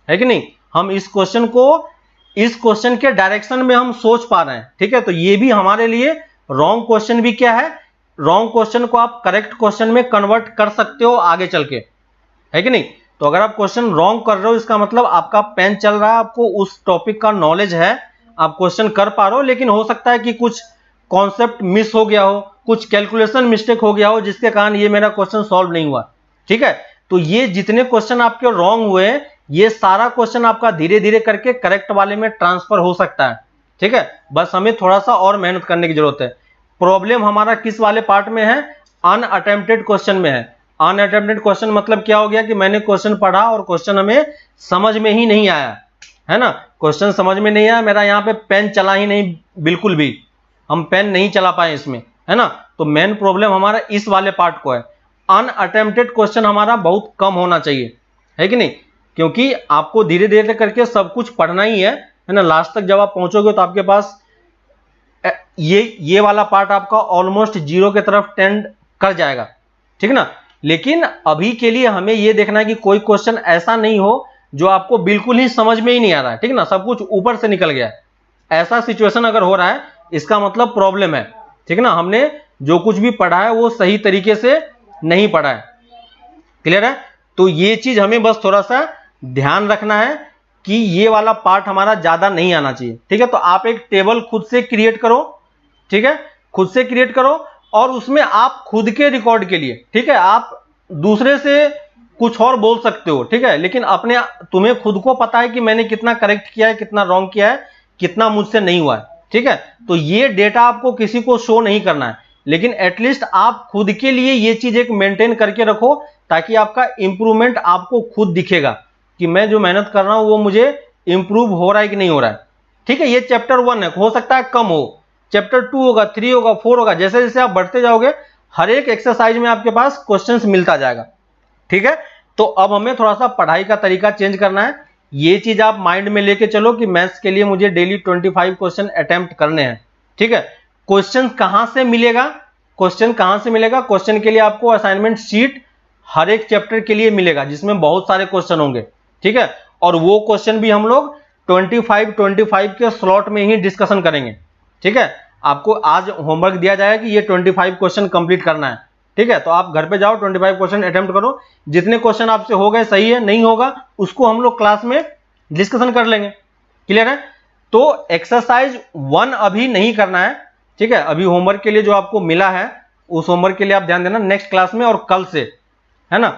है कि नहीं, हम इस क्वेश्चन को, इस क्वेश्चन के डायरेक्शन में हम सोच पा रहे हैं। ठीक है, तो ये भी हमारे लिए रॉन्ग क्वेश्चन भी क्या है, रॉन्ग क्वेश्चन को आप करेक्ट क्वेश्चन में कन्वर्ट कर सकते हो आगे चल के, है कि नहीं। तो अगर आप क्वेश्चन रॉन्ग कर रहे हो इसका मतलब आपका पेन चल रहा है, आपको उस टॉपिक का नॉलेज है, आप क्वेश्चन कर पा रहे हो, लेकिन हो सकता है कि कुछ कॉन्सेप्ट मिस हो गया हो, कुछ कैलकुलेशन मिस्टेक हो गया हो जिसके कारण ये मेरा क्वेश्चन सॉल्व नहीं हुआ। ठीक है, तो ये जितने क्वेश्चन आपके रॉन्ग हुए ये सारा क्वेश्चन आपका धीरे धीरे करके करेक्ट वाले में ट्रांसफर हो सकता है। ठीक है, बस हमें थोड़ा सा और मेहनत करने की जरूरत है। प्रॉब्लम हमारा किस वाले पार्ट में है, अनअटेम्प्टेड क्वेश्चन में है। अनअटेम्प्टेड क्वेश्चन मतलब क्या हो गया कि मैंने क्वेश्चन पढ़ा और क्वेश्चन हमें समझ में ही नहीं आया, है ना, क्वेश्चन समझ में नहीं आया, मेरा यहाँ पे पेन चला ही नहीं, बिल्कुल भी हम पेन नहीं चला पाए इसमें, है ना। तो मेन प्रॉब्लम हमारा इस वाले पार्ट को है। अनअटेम्प्टेड क्वेश्चन हमारा बहुत कम होना चाहिए, है कि नहीं, क्योंकि आपको धीरे धीरे करके सब कुछ पढ़ना ही है ना। लास्ट तक जब आप पहुंचोगे तो आपके पास ये वाला पार्ट आपका ऑलमोस्ट जीरो की तरफ टेंड कर जाएगा। ठीक ना, लेकिन अभी के लिए हमें यह देखना है कि कोई क्वेश्चन ऐसा नहीं हो जो आपको बिल्कुल ही समझ में ही नहीं आ रहा है। ठीक ना, सब कुछ ऊपर से निकल गया है, ऐसा सिचुएशन अगर हो रहा है इसका मतलब प्रॉब्लम है। ठीक ना, हमने जो कुछ भी पढ़ा है वो सही तरीके से नहीं पढ़ा है। क्लियर है, तो ये चीज हमें बस थोड़ा सा ध्यान रखना है कि ये वाला पार्ट हमारा ज्यादा नहीं आना चाहिए, ठीक है। तो आप एक टेबल खुद से क्रिएट करो, ठीक है, खुद से क्रिएट करो और उसमें आप खुद के रिकॉर्ड के लिए, ठीक है, आप दूसरे से कुछ और बोल सकते हो, ठीक है, लेकिन अपने तुम्हें खुद को पता है कि मैंने कितना करेक्ट किया है, कितना रॉन्ग किया है, कितना मुझसे नहीं हुआ है, ठीक है। तो ये डेटा आपको किसी को शो नहीं करना है, लेकिन एटलीस्ट आप खुद के लिए ये चीज एक मेंटेन करके रखो ताकि आपका इंप्रूवमेंट आपको खुद दिखेगा कि मैं जो मेहनत कर रहा हूं वो मुझे इंप्रूव हो रहा है कि नहीं हो रहा है, ठीक है। ये चैप्टर 1 है, हो सकता है कम हो, चैप्टर 2 होगा, 3 होगा, 4 होगा, जैसे जैसे आप बढ़ते जाओगे हर एक एक्सरसाइज में आपके पास क्वेश्चंस मिलता जाएगा, ठीक है। तो अब हमें थोड़ा सा पढ़ाई का तरीका चेंज करना है। ये चीज आप माइंड में लेके चलो कि मैथ्स के लिए मुझे डेली 25 क्वेश्चन अटेम्प्ट करने हैं, ठीक है। क्वेश्चन कहां से मिलेगा, क्वेश्चन कहां से मिलेगा, क्वेश्चन के लिए आपको असाइनमेंट शीट हर एक चैप्टर के लिए मिलेगा जिसमें बहुत सारे क्वेश्चन होंगे, ठीक है। और वो क्वेश्चन भी हम लोग 25 के स्लॉट में ही डिस्कशन करेंगे, ठीक है। आपको आज होमवर्क दिया जाएगा कि ये 25 क्वेश्चन कंप्लीट करना है, ठीक है। तो आप घर पे जाओ 25 क्वेश्चन अटेम्प्ट करो, जितने क्वेश्चन आपसे हो गए सही है, नहीं होगा उसको हम लोग क्लास में डिस्कशन कर लेंगे, क्लियर है। तो एक्सरसाइज 1 अभी नहीं करना है, ठीक है। अभी होमवर्क के लिए जो आपको मिला है उस होमवर्क के लिए आप ध्यान देना नेक्स्ट क्लास में और कल से, है ना।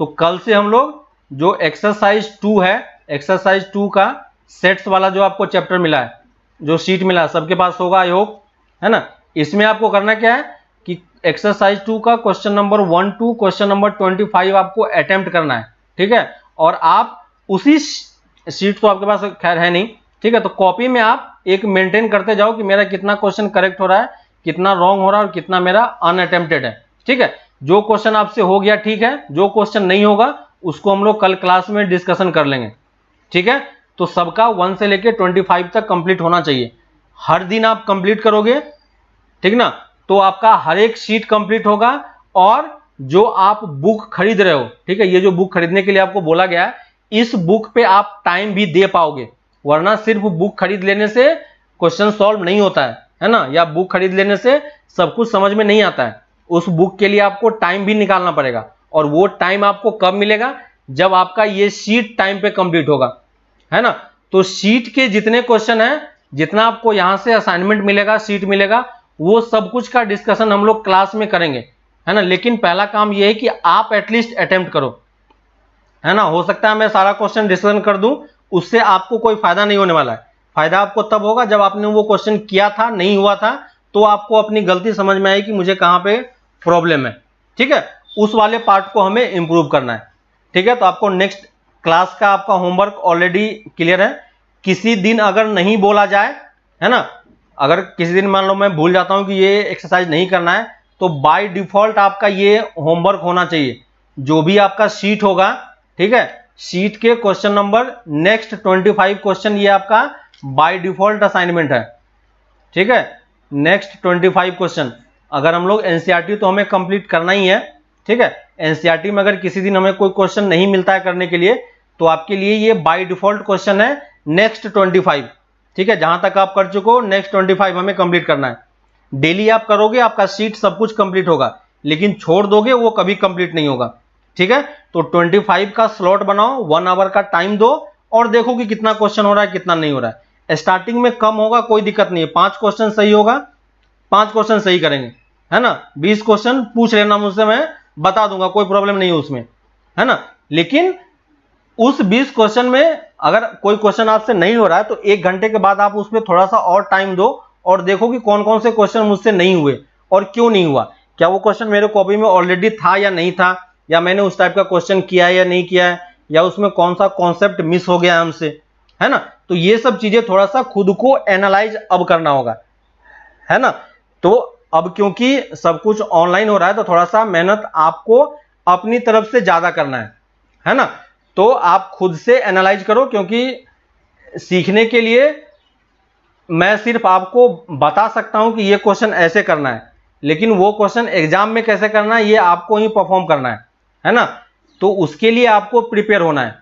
तो कल से हम लोग जो एक्सरसाइज 2 है, एक्सरसाइज 2 का सेट्स वाला जो आपको चैप्टर मिला है, जो शीट मिला है, सबके पास होगा आई होप, है ना। इसमें आपको करना क्या है कि एक्सरसाइज 2 का question number 1 to question number 25 आपको अटेम्प्ट करना है, ठीक है। और आप उसी शीट तो आपके पास खैर है नहीं, ठीक है, तो कॉपी में आप एक मेंटेन करते जाओ कि मेरा कितना क्वेश्चन करेक्ट हो रहा है, कितना रॉन्ग हो रहा है और कितना मेरा अनअटेम्प्टेड है, ठीक है। जो क्वेश्चन आपसे हो गया ठीक है, जो क्वेश्चन नहीं होगा उसको हम लोग कल क्लास में डिस्कशन कर लेंगे, ठीक है। तो सबका 1 से लेके 25 तक कंप्लीट होना चाहिए, हर दिन आप कंप्लीट करोगे, ठीक ना, तो आपका हर एक शीट कंप्लीट होगा। और जो आप बुक खरीद रहे हो, ठीक है, ये जो बुक खरीदने के लिए आपको बोला गया है, इस बुक पे आप टाइम भी दे पाओगे, वरना सिर्फ बुक खरीद लेने से क्वेश्चन सॉल्व नहीं होता है ना, या बुक खरीद लेने से सब कुछ समझ में नहीं आता है। उस बुक के लिए आपको टाइम भी निकालना पड़ेगा, और वो टाइम आपको कब मिलेगा, जब आपका ये शीट टाइम पे कंप्लीट होगा, है ना। तो शीट के जितने क्वेश्चन है, जितना आपको यहां से असाइनमेंट मिलेगा, शीट मिलेगा, वो सब कुछ का डिस्कशन हम लोग क्लास में करेंगे, है ना। लेकिन पहला काम ये है कि आप एटलीस्ट अटेम्प्ट करो, है ना। हो सकता है मैं सारा क्वेश्चन डिस्कशन कर दूं, उससे आपको कोई फायदा नहीं होने वाला है। फायदा आपको तब होगा जब आपने वो क्वेश्चन किया था, नहीं हुआ था, तो आपको अपनी गलती समझ में आई कि मुझे कहां पे प्रॉब्लम है, ठीक है। उस वाले पार्ट को हमें इंप्रूव करना है, ठीक है। तो आपको नेक्स्ट क्लास का आपका होमवर्क ऑलरेडी क्लियर है। किसी दिन अगर नहीं बोला जाए, है ना, अगर किसी दिन मान लो मैं भूल जाता हूं कि ये एक्सरसाइज नहीं करना है, तो बाय डिफॉल्ट आपका ये होमवर्क होना चाहिए, जो भी आपका शीट होगा, ठीक है, शीट के क्वेश्चन नंबर नेक्स्ट 25 क्वेश्चन ये आपका बाय डिफॉल्ट असाइनमेंट है, ठीक है। नेक्स्ट 25 क्वेश्चन अगर हम लोग एनसीईआरटी तो हमें कंप्लीट करना ही है, ठीक है। एनसीईआरटी में अगर किसी दिन हमें कोई क्वेश्चन नहीं मिलता है करने के लिए, तो आपके लिए ये बाय डिफॉल्ट क्वेश्चन है नेक्स्ट 25, ठीक है। जहां तक आप कर चुके हो नेक्स्ट 25 हमें कंप्लीट करना है। डेली आप करोगे, आपका शीट सब कुछ कंप्लीट होगा, लेकिन छोड़ दोगे वो कभी कंप्लीट नहीं होगा, ठीक है। तो 25 का स्लॉट बनाओ, 1 आवर का टाइम दो और देखो कि कितना क्वेश्चन हो रहा है, कितना नहीं हो रहा है। स्टार्टिंग में कम होगा, कोई दिक्कत नहीं है, 5 क्वेश्चन सही होगा, 5 क्वेश्चन सही करेंगे, है ना। 20 क्वेश्चन पूछ लेना मुझसे, मैं बता दूंगा, कोई प्रॉब्लम नहीं है उसमें, है ना। लेकिन उस 20 क्वेश्चन में अगर कोई क्वेश्चन आपसे नहीं हो रहा है, तो 1 घंटे के बाद आप उसमें थोड़ा सा और टाइम दो और देखो कि कौन कौन से क्वेश्चन मुझसे नहीं हुए और क्यों नहीं हुआ। क्या वो क्वेश्चन मेरे कॉपी में ऑलरेडी था या नहीं था, या मैंने उस टाइप का क्वेश्चन किया है या नहीं किया है, या उसमें कौन सा कॉन्सेप्ट मिस हो गया हमसे, है ना। तो ये सब चीजें थोड़ा सा खुद को एनालाइज अब करना होगा, है ना। तो अब क्योंकि सब कुछ ऑनलाइन हो रहा है, तो थोड़ा सा मेहनत आपको अपनी तरफ से ज्यादा करना है ना। तो आप खुद से एनालाइज करो, क्योंकि सीखने के लिए मैं सिर्फ आपको बता सकता हूं कि ये क्वेश्चन ऐसे करना है, लेकिन वो क्वेश्चन एग्जाम में कैसे करना है ये आपको ही परफॉर्म करना है ना। तो उसके लिए आपको प्रिपेयर होना है।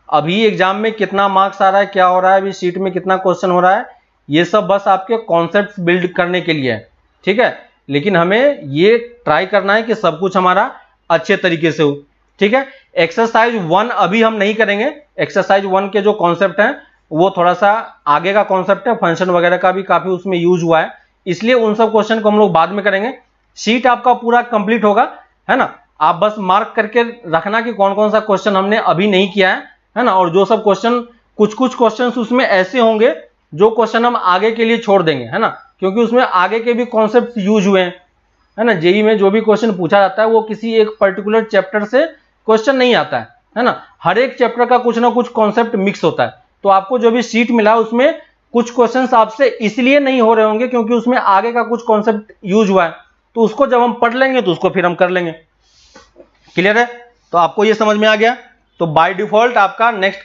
अभी एग्जाम में कितना मार्क्स आ रहा है, क्या हो रहा है, अभी शीट में कितना क्वेश्चन हो रहा है, ये सब बस आपके कॉन्सेप्ट्स बिल्ड करने के लिए है, ठीक है। लेकिन हमें ये ट्राई करना है कि सब कुछ हमारा अच्छे तरीके से हो। ठीक है। एक्सरसाइज 1 अभी हम नहीं करेंगे, एक्सरसाइज 1 के जो कॉन्सेप्ट हैं वो थोड़ा सा आगे का कॉन्सेप्ट है, फंक्शन वगैरह का भी काफी उसमें यूज हुआ है, इसलिए उन सब क्वेश्चन को हम लोग बाद में करेंगे। शीट आपका पूरा कंप्लीट होगा, है ना। आप बस मार्क करके रखना कि कौन कौन सा क्वेश्चन हमने अभी नहीं किया है ना। और जो सब क्वेश्चन, कुछ कुछ क्वेश्चन उसमें ऐसे होंगे जो क्वेश्चन हम आगे के लिए छोड़ देंगे, है ना, क्योंकि उसमें आगे के भी कॉन्सेप्ट यूज हुए हैं, है ना। जेईई में जो भी क्वेश्चन पूछा जाता है वो किसी एक पर्टिकुलर चैप्टर से क्वेश्चन नहीं आता है ना। हर एक चैप्टर का कुछ ना कुछ कॉन्सेप्ट मिक्स होता है। तो आपको जो भी शीट मिला है उसमें कुछ क्वेश्चंस आपसे इसलिए नहीं हो रहे होंगे क्योंकि उसमें आगे का कुछ कॉन्सेप्ट यूज हुआ है, तो उसको जब हम पढ़ लेंगे तो उसको फिर हम कर लेंगे। क्लियर है? तो आपको ये समझ में आ गया। तो बाय डिफॉल्ट आपका नेक्स्ट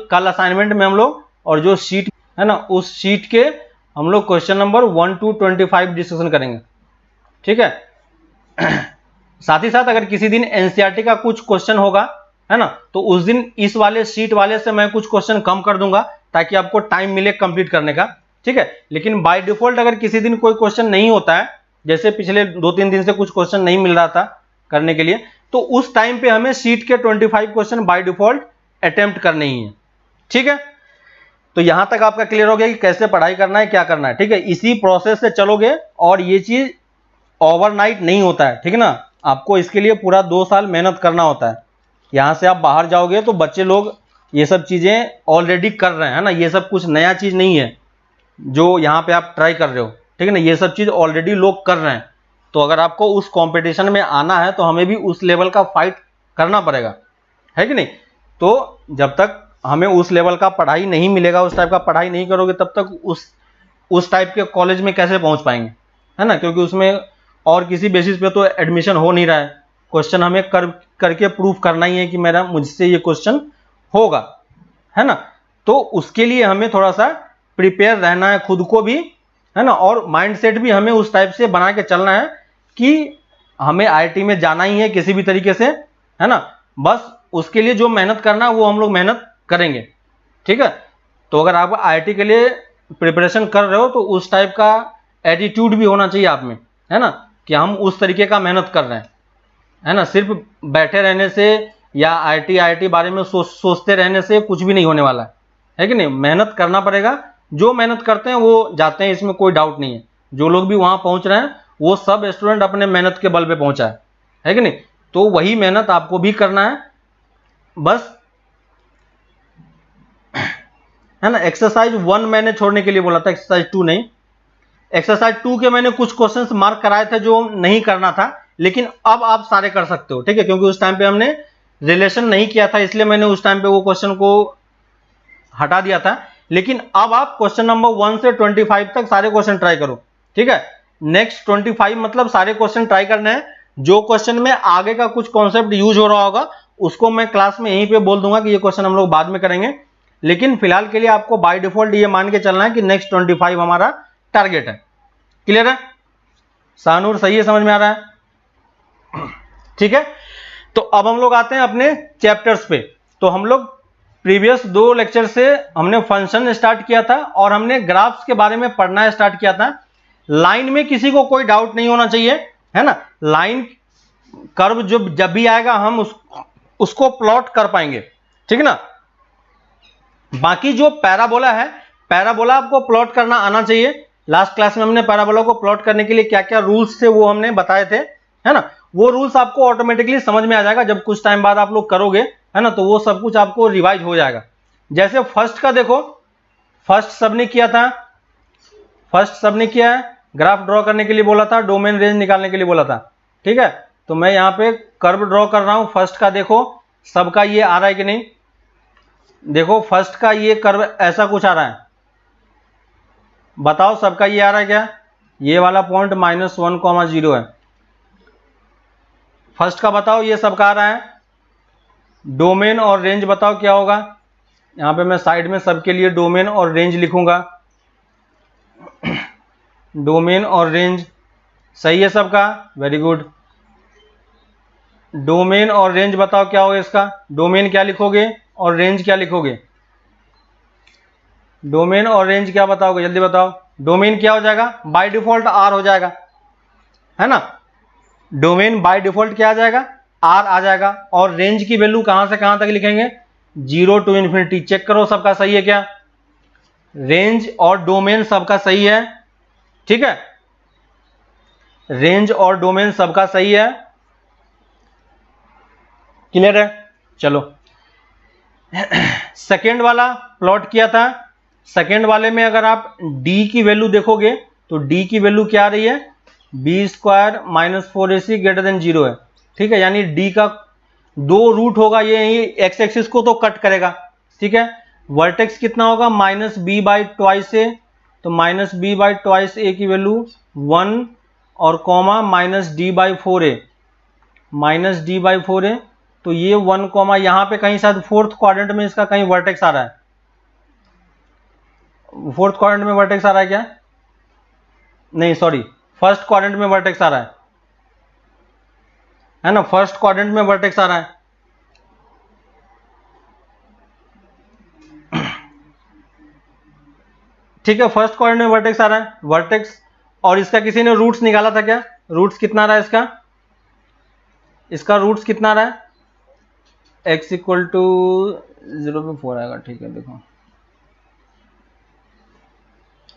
कल असाइनमेंट में हम लोग और जो शीट है ना उस शीट के हम लोग क्वेश्चन नंबर 1 to 25 डिस्कशन करेंगे, ठीक है। साथ ही साथ अगर किसी दिन एनसीईआरटी का कुछ क्वेश्चन होगा, है ना, तो उस दिन इस वाले शीट वाले से मैं कुछ क्वेश्चन कम कर दूंगा ताकि आपको टाइम मिले कंप्लीट करने का, ठीक है। लेकिन बाय डिफॉल्ट अगर किसी दिन कोई क्वेश्चन नहीं होता है, जैसे पिछले 2-3 दिन से कुछ क्वेश्चन नहीं मिल रहा था करने के लिए, तो उस टाइम पे हमें शीट के 25 क्वेश्चन बाय डिफॉल्ट अटेम्प्ट करने ही है, ठीक है। तो यहां तक आपका क्लियर हो गया कि कैसे पढ़ाई करना है, क्या करना है, ठीक है। इसी प्रोसेस से चलोगे और ये चीज ओवरनाइट नहीं होता है, ठीक है ना। आपको इसके लिए पूरा 2 साल मेहनत करना होता है। यहां से आप बाहर जाओगे तो बच्चे लोग ये सब चीजें ऑलरेडी कर रहे हैं, है ना। ये सब कुछ नया चीज नहीं है जो यहाँ पे आप ट्राई कर रहे हो, ठीक है ना। ये सब चीज ऑलरेडी लोग कर रहे हैं। तो अगर आपको उस कंपटीशन में आना है तो हमें भी उस लेवल का फाइट करना पड़ेगा, है कि नहीं। तो जब तक हमें उस लेवल का पढ़ाई नहीं मिलेगा, उस टाइप का पढ़ाई नहीं करोगे, तब तक उस टाइप के कॉलेज में कैसे पहुंच पाएंगे, है ना। क्योंकि उसमें और किसी बेसिस पे तो एडमिशन हो नहीं रहा है। क्वेश्चन हमें करके प्रूफ करना ही है कि मेरा मुझसे ये क्वेश्चन होगा, है ना। तो उसके लिए हमें थोड़ा सा प्रिपेयर रहना है खुद को भी, है ना। और माइंडसेट भी हमें उस टाइप से बना के चलना है कि हमें आईआईटी में जाना ही है किसी भी तरीके से, है ना। बस उसके लिए जो मेहनत करना है वो हम लोग मेहनत करेंगे, ठीक है। तो अगर आप आईआईटी के लिए प्रिपरेशन कर रहे हो तो उस टाइप का एटीट्यूड भी होना चाहिए आप में, है ना, कि हम उस तरीके का मेहनत कर रहे हैं, है ना। सिर्फ बैठे रहने से या आईआईटी बारे में सोचते रहने से कुछ भी नहीं होने वाला है कि नहीं। मेहनत करना पड़ेगा। जो मेहनत करते हैं वो जाते हैं, इसमें कोई डाउट नहीं है। जो लोग भी वहां पहुंच रहे हैं वो सब स्टूडेंट अपने मेहनत के बल पे पहुंचा है कि नहीं। तो वही मेहनत आपको भी करना है, बस, है ना। एक्सरसाइज 1 मैंने छोड़ने के लिए बोला था, एक्सरसाइज 2 नहीं। एक्सरसाइज 2 के मैंने कुछ क्वेश्चंस मार्क कराए थे जो नहीं करना था, लेकिन अब आप सारे कर सकते हो, ठीक है। क्योंकि उस टाइम पे हमने रिलेशन नहीं किया था, इसलिए मैंने उस टाइम पे वो क्वेश्चन को हटा दिया था। लेकिन अब आप क्वेश्चन नंबर 1 से 25 तक सारे क्वेश्चन ट्राई करो, ठीक है। नेक्स्ट 25 मतलब सारे क्वेश्चन ट्राई करने हैं। जो क्वेश्चन में आगे का कुछ कॉन्सेप्ट यूज हो रहा होगा उसको मैं क्लास में यहीं पे बोल दूंगा कि ये क्वेश्चन हम लोग बाद में करेंगे। लेकिन फिलहाल के लिए आपको बाय डिफॉल्ट ये मान के चलना है कि नेक्स्ट 25 हमारा टारगेट है। क्लियर है? शानूर सही है, समझ में आ रहा है, ठीक है। तो अब हम लोग आते हैं अपने चैप्टर्स पे। तो हम लोग प्रीवियस 2 लेक्चर से हमने फंक्शन स्टार्ट किया था और हमने ग्राफ्स के बारे में पढ़ना स्टार्ट किया था। लाइन में किसी को कोई डाउट नहीं होना चाहिए, है ना। लाइन कर्व जब भी आएगा हम उसको प्लॉट कर पाएंगे, ठीक है ना। बाकी जो पैराबोला है, पैराबोला आपको प्लॉट करना आना चाहिए। लास्ट क्लास में हमने पैराबोला को प्लॉट करने के लिए क्या क्या रूल्स थे वो हमने बताए थे, है ना। वो रूल्स आपको ऑटोमेटिकली समझ में आ जाएगा जब कुछ टाइम बाद आप लोग करोगे, है ना। तो वो सब कुछ आपको रिवाइज हो जाएगा। जैसे फर्स्ट का देखो, फर्स्ट सबने किया था, फर्स्ट सबने किया है, ग्राफ ड्रॉ करने के लिए बोला था, डोमेन रेंज निकालने के लिए बोला था, ठीक है। तो मैं यहाँ पे कर्व ड्रॉ कर रहा हूं फर्स्ट का। देखो सबका ये आ रहा है कि नहीं। देखो फर्स्ट का ये कर्व ऐसा कुछ आ रहा है, बताओ सबका ये आ रहा है क्या। ये वाला पॉइंट -1,0 है। फर्स्ट का बताओ ये सबका आ रहा है। डोमेन और रेंज बताओ क्या होगा। यहां पे मैं साइड में सबके लिए डोमेन और रेंज लिखूंगा। डोमेन और रेंज सही है सबका, वेरी गुड। डोमेन और रेंज बताओ क्या होगा इसका। डोमेन क्या लिखोगे और रेंज क्या लिखोगे। डोमेन और रेंज क्या बताओगे, जल्दी बताओ। डोमेन क्या हो जाएगा, बाय डिफॉल्ट आर हो जाएगा, है ना। डोमेन बाय डिफॉल्ट क्या आ जाएगा, आर आ जाएगा। और रेंज की वैल्यू कहां से कहां तक लिखेंगे, 0 टू इन्फिनिटी। चेक करो सबका सही है क्या, रेंज और डोमेन सबका सही है, ठीक है, रेंज और डोमेन सबका सही है, क्लियर है। चलो सेकेंड वाला प्लॉट किया था, सेकेंड वाले में अगर आप d की वैल्यू देखोगे तो d की वैल्यू क्या आ रही है, B square minus 4ac greater than 0 है, ठीक है, यानी d का 2 रूट होगा, ये एक्स एक्सिस को तो कट करेगा, ठीक है। वर्टेक्स कितना होगा, माइनस बी बाई ट्वाइस ए, तो माइनस बी बाई ट्वाइस ए की वैल्यू 1 और comma minus D by 4a, minus D by 4a, तो ये 1 कॉमा यहाँ पे कहीं शायद फोर्थ क्वाड्रेंट में इसका कहीं वर्टेक्स आ रहा है, फोर्थ क्वाड्रेंट में वर्टेक्स आ रहा है क्या, नहीं सॉरी, फर्स्ट क्वाड्रेंट में वर्टेक्स आ रहा है ना, फर्स्ट क्वाड्रेंट में वर्टेक्स आ रहा है। ठीक है, फर्स्ट क्वाड्रेंट में वर्टेक्स आ रहा है, वर्टेक्स, और इसका किसी ने रूट्स निकाला था क्या, रूट्स कितना आ रहा है इसका, इसका रूट्स कितना आ रहा है, x इक्वल टू 0 पे 4 आएगा, ठीक है। देखो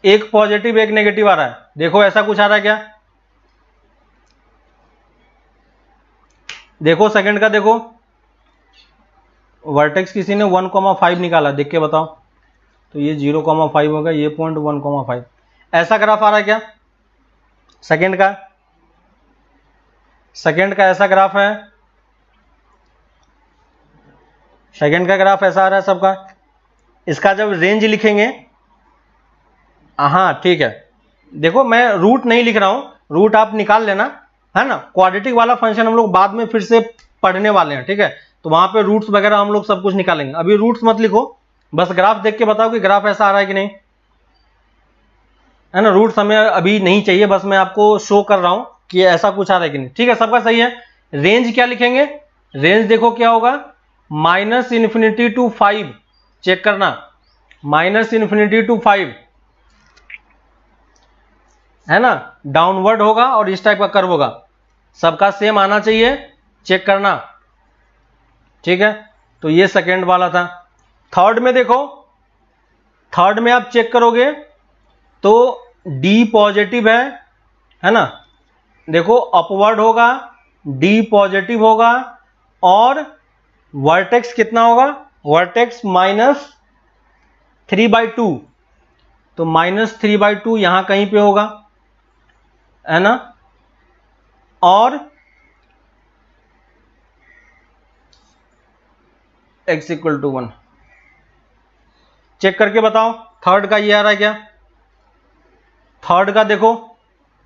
एक पॉजिटिव एक नेगेटिव आ रहा है, देखो ऐसा कुछ आ रहा है क्या, देखो सेकंड का देखो, वर्टेक्स किसी ने 1,5 निकाला, देख के बताओ, तो ये 0,5 होगा, ये पॉइंट 1,5, ऐसा ग्राफ आ रहा है क्या सेकंड का, सेकंड का ऐसा ग्राफ है, सेकंड का ग्राफ ऐसा आ रहा है सबका। इसका जब रेंज लिखेंगे, हाँ ठीक है, देखो मैं रूट नहीं लिख रहा हूं, रूट आप निकाल लेना, है ना, क्वाड्रेटिक वाला फंक्शन हम लोग बाद में फिर से पढ़ने वाले हैं, ठीक है, तो वहां पे रूट्स वगैरह हम लोग सब कुछ निकालेंगे, अभी रूट्स मत लिखो, बस ग्राफ देख के बताओ कि ग्राफ ऐसा आ रहा है कि नहीं, है ना, रूट्स हमें अभी नहीं चाहिए, बस मैं आपको शो कर रहा हूं कि ऐसा कुछ आ रहा है कि नहीं, ठीक है, सबका सही है। रेंज क्या लिखेंगे, रेंज देखो क्या होगा, माइनस इन्फिनिटी टू 5, चेक करना, माइनस इन्फिनिटी टू 5, है ना, डाउनवर्ड होगा और इस टाइप का कर्व होगा, सबका सेम आना चाहिए, चेक करना, ठीक है। तो ये सेकेंड वाला था। थर्ड में देखो, थर्ड में आप चेक करोगे तो d पॉजिटिव है ना, देखो अपवर्ड होगा, d पॉजिटिव होगा, और वर्टेक्स कितना होगा, वर्टेक्स माइनस 3/2, तो माइनस 3/2 यहां कहीं पे होगा, है ना, और x इक्वल टू 1, चेक करके बताओ थर्ड का ये आ रहा है क्या, थर्ड का देखो